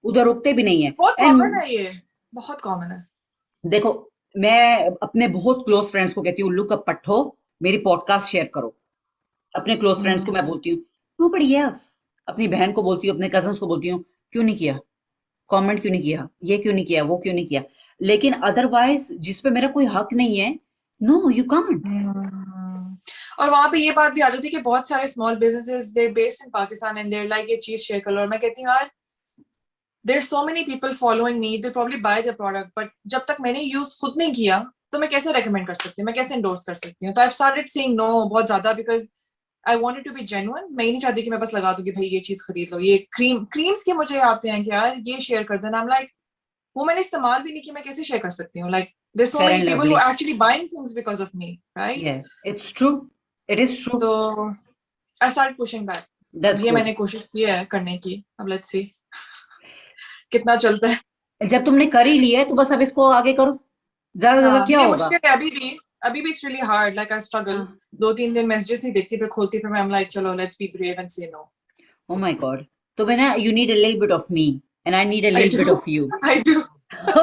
उधर रुकते भी नहीं है। बहुत कॉमन एंड है ये, बहुत कॉमन है। देखो, मैं अपने बहुत क्लोज फ्रेंड्स को कहती हूँ, लुक अप पट्टो, मेरी पॉडकास्ट शेयर करो। अपने क्लोज फ्रेंड्स को मैं बोलती हूँ, नोबडी एल्स। अपनी बहन को बोलती हूँ, अपने कजन्स को बोलती हूँ, क्यों नहीं किया, कमेंट क्यों नहीं किया, ये क्यों नहीं किया, वो क्यों नहीं किया। लेकिन अदरवाइज जिस पे मेरा कोई हक नहीं है, नो यू कांट। हम्म। और वहां पे ये बात भी आ जाती है कि बहुत सारे small businesses they based in Pakistan and there like ये चीज शेयर कर लो, और मैं कहती हूँ यार there's so many people following me, they probably buy the product, but जब तक मैंने यूज खुद नहीं किया तो मैं कैसे रेकमेंड कर सकती हूँ, मैं कैसे एंडोर्स कर सकती हूँ। तो आई स्टार्टेड सेइंग नो बहुत ज्यादा, because I wanted to be genuine. मैं ही नहीं चाहती कि मैं बस लगा दूं कि भाई ये चीज खरीद लो। ये क्रीम्स के मुझे आते हैं कि यार ये शेयर कर देना, आई एम लाइक वो मैंने इस्तेमाल भी नहीं की, मैं कैसे शेयर कर सकती हूँ। Like there's so fair many and people who lovely, are actually buying things because of me, right? yeah, it's true, it is true. तो आई स्टार्ट पुशिंग बैक। अब That's ये good. मैंने कोशिश की है करने की, अब लेट्स सी कितना चलता है। जब तुमने कर ही लिया है तो बस अब इसको आगे करो, ज्यादा से ज्यादा हाँ क्या नहीं, होगा। मुश्किल है अभी भी it's really hard, like I struggle. हाँ, 2-3 दिन मैसेजेस नहीं देखती, फिर खोलती, फिर मैं एम लाइक चलो लेट्स बी ब्रेव एंड से नो। oh my god, तो मैं ना, you need a little bit of me and I need a I little bit do, of you. I do.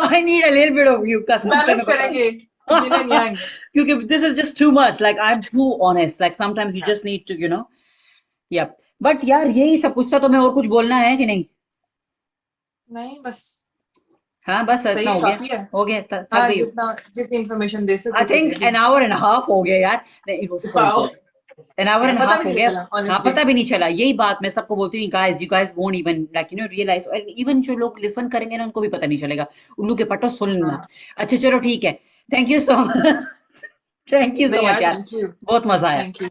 I need a little bit of you, कसम से balance मैं बता करेंगे yin and रही हूँ। यांग। क्योंकि this is just too much, like I'm too honest, like sometimes you just need to, yeah. But यार यही सब कुछ था, तो मैं और कुछ बोलना है कि नहीं। नहीं बस हाँ बस सही इतना है, हो गया, काफी है। हो गया, थक हाँ गई हूँ। जितना जितनी इंफॉर्मेशन दे आई सकती थी think they the. An hour and half हो गया यार, it was so wow, good. An hour and पता हाफ भी हो नहीं गया। चला हाँ ऑनेस्टली। पता भी नहीं चला, यही बात मैं सबको बोलती हूँ, guys you guys won't even like realize, even जो लोग लिसन करेंगे ना उनको भी पता नहीं चलेगा, उल्लू के पट्टो सुन लेना। हाँ अच्छा चलो ठीक है, thank you so much. Thank you so नहीं मच यार, यार, थैंक यू, बहुत मजा आया। Thank you.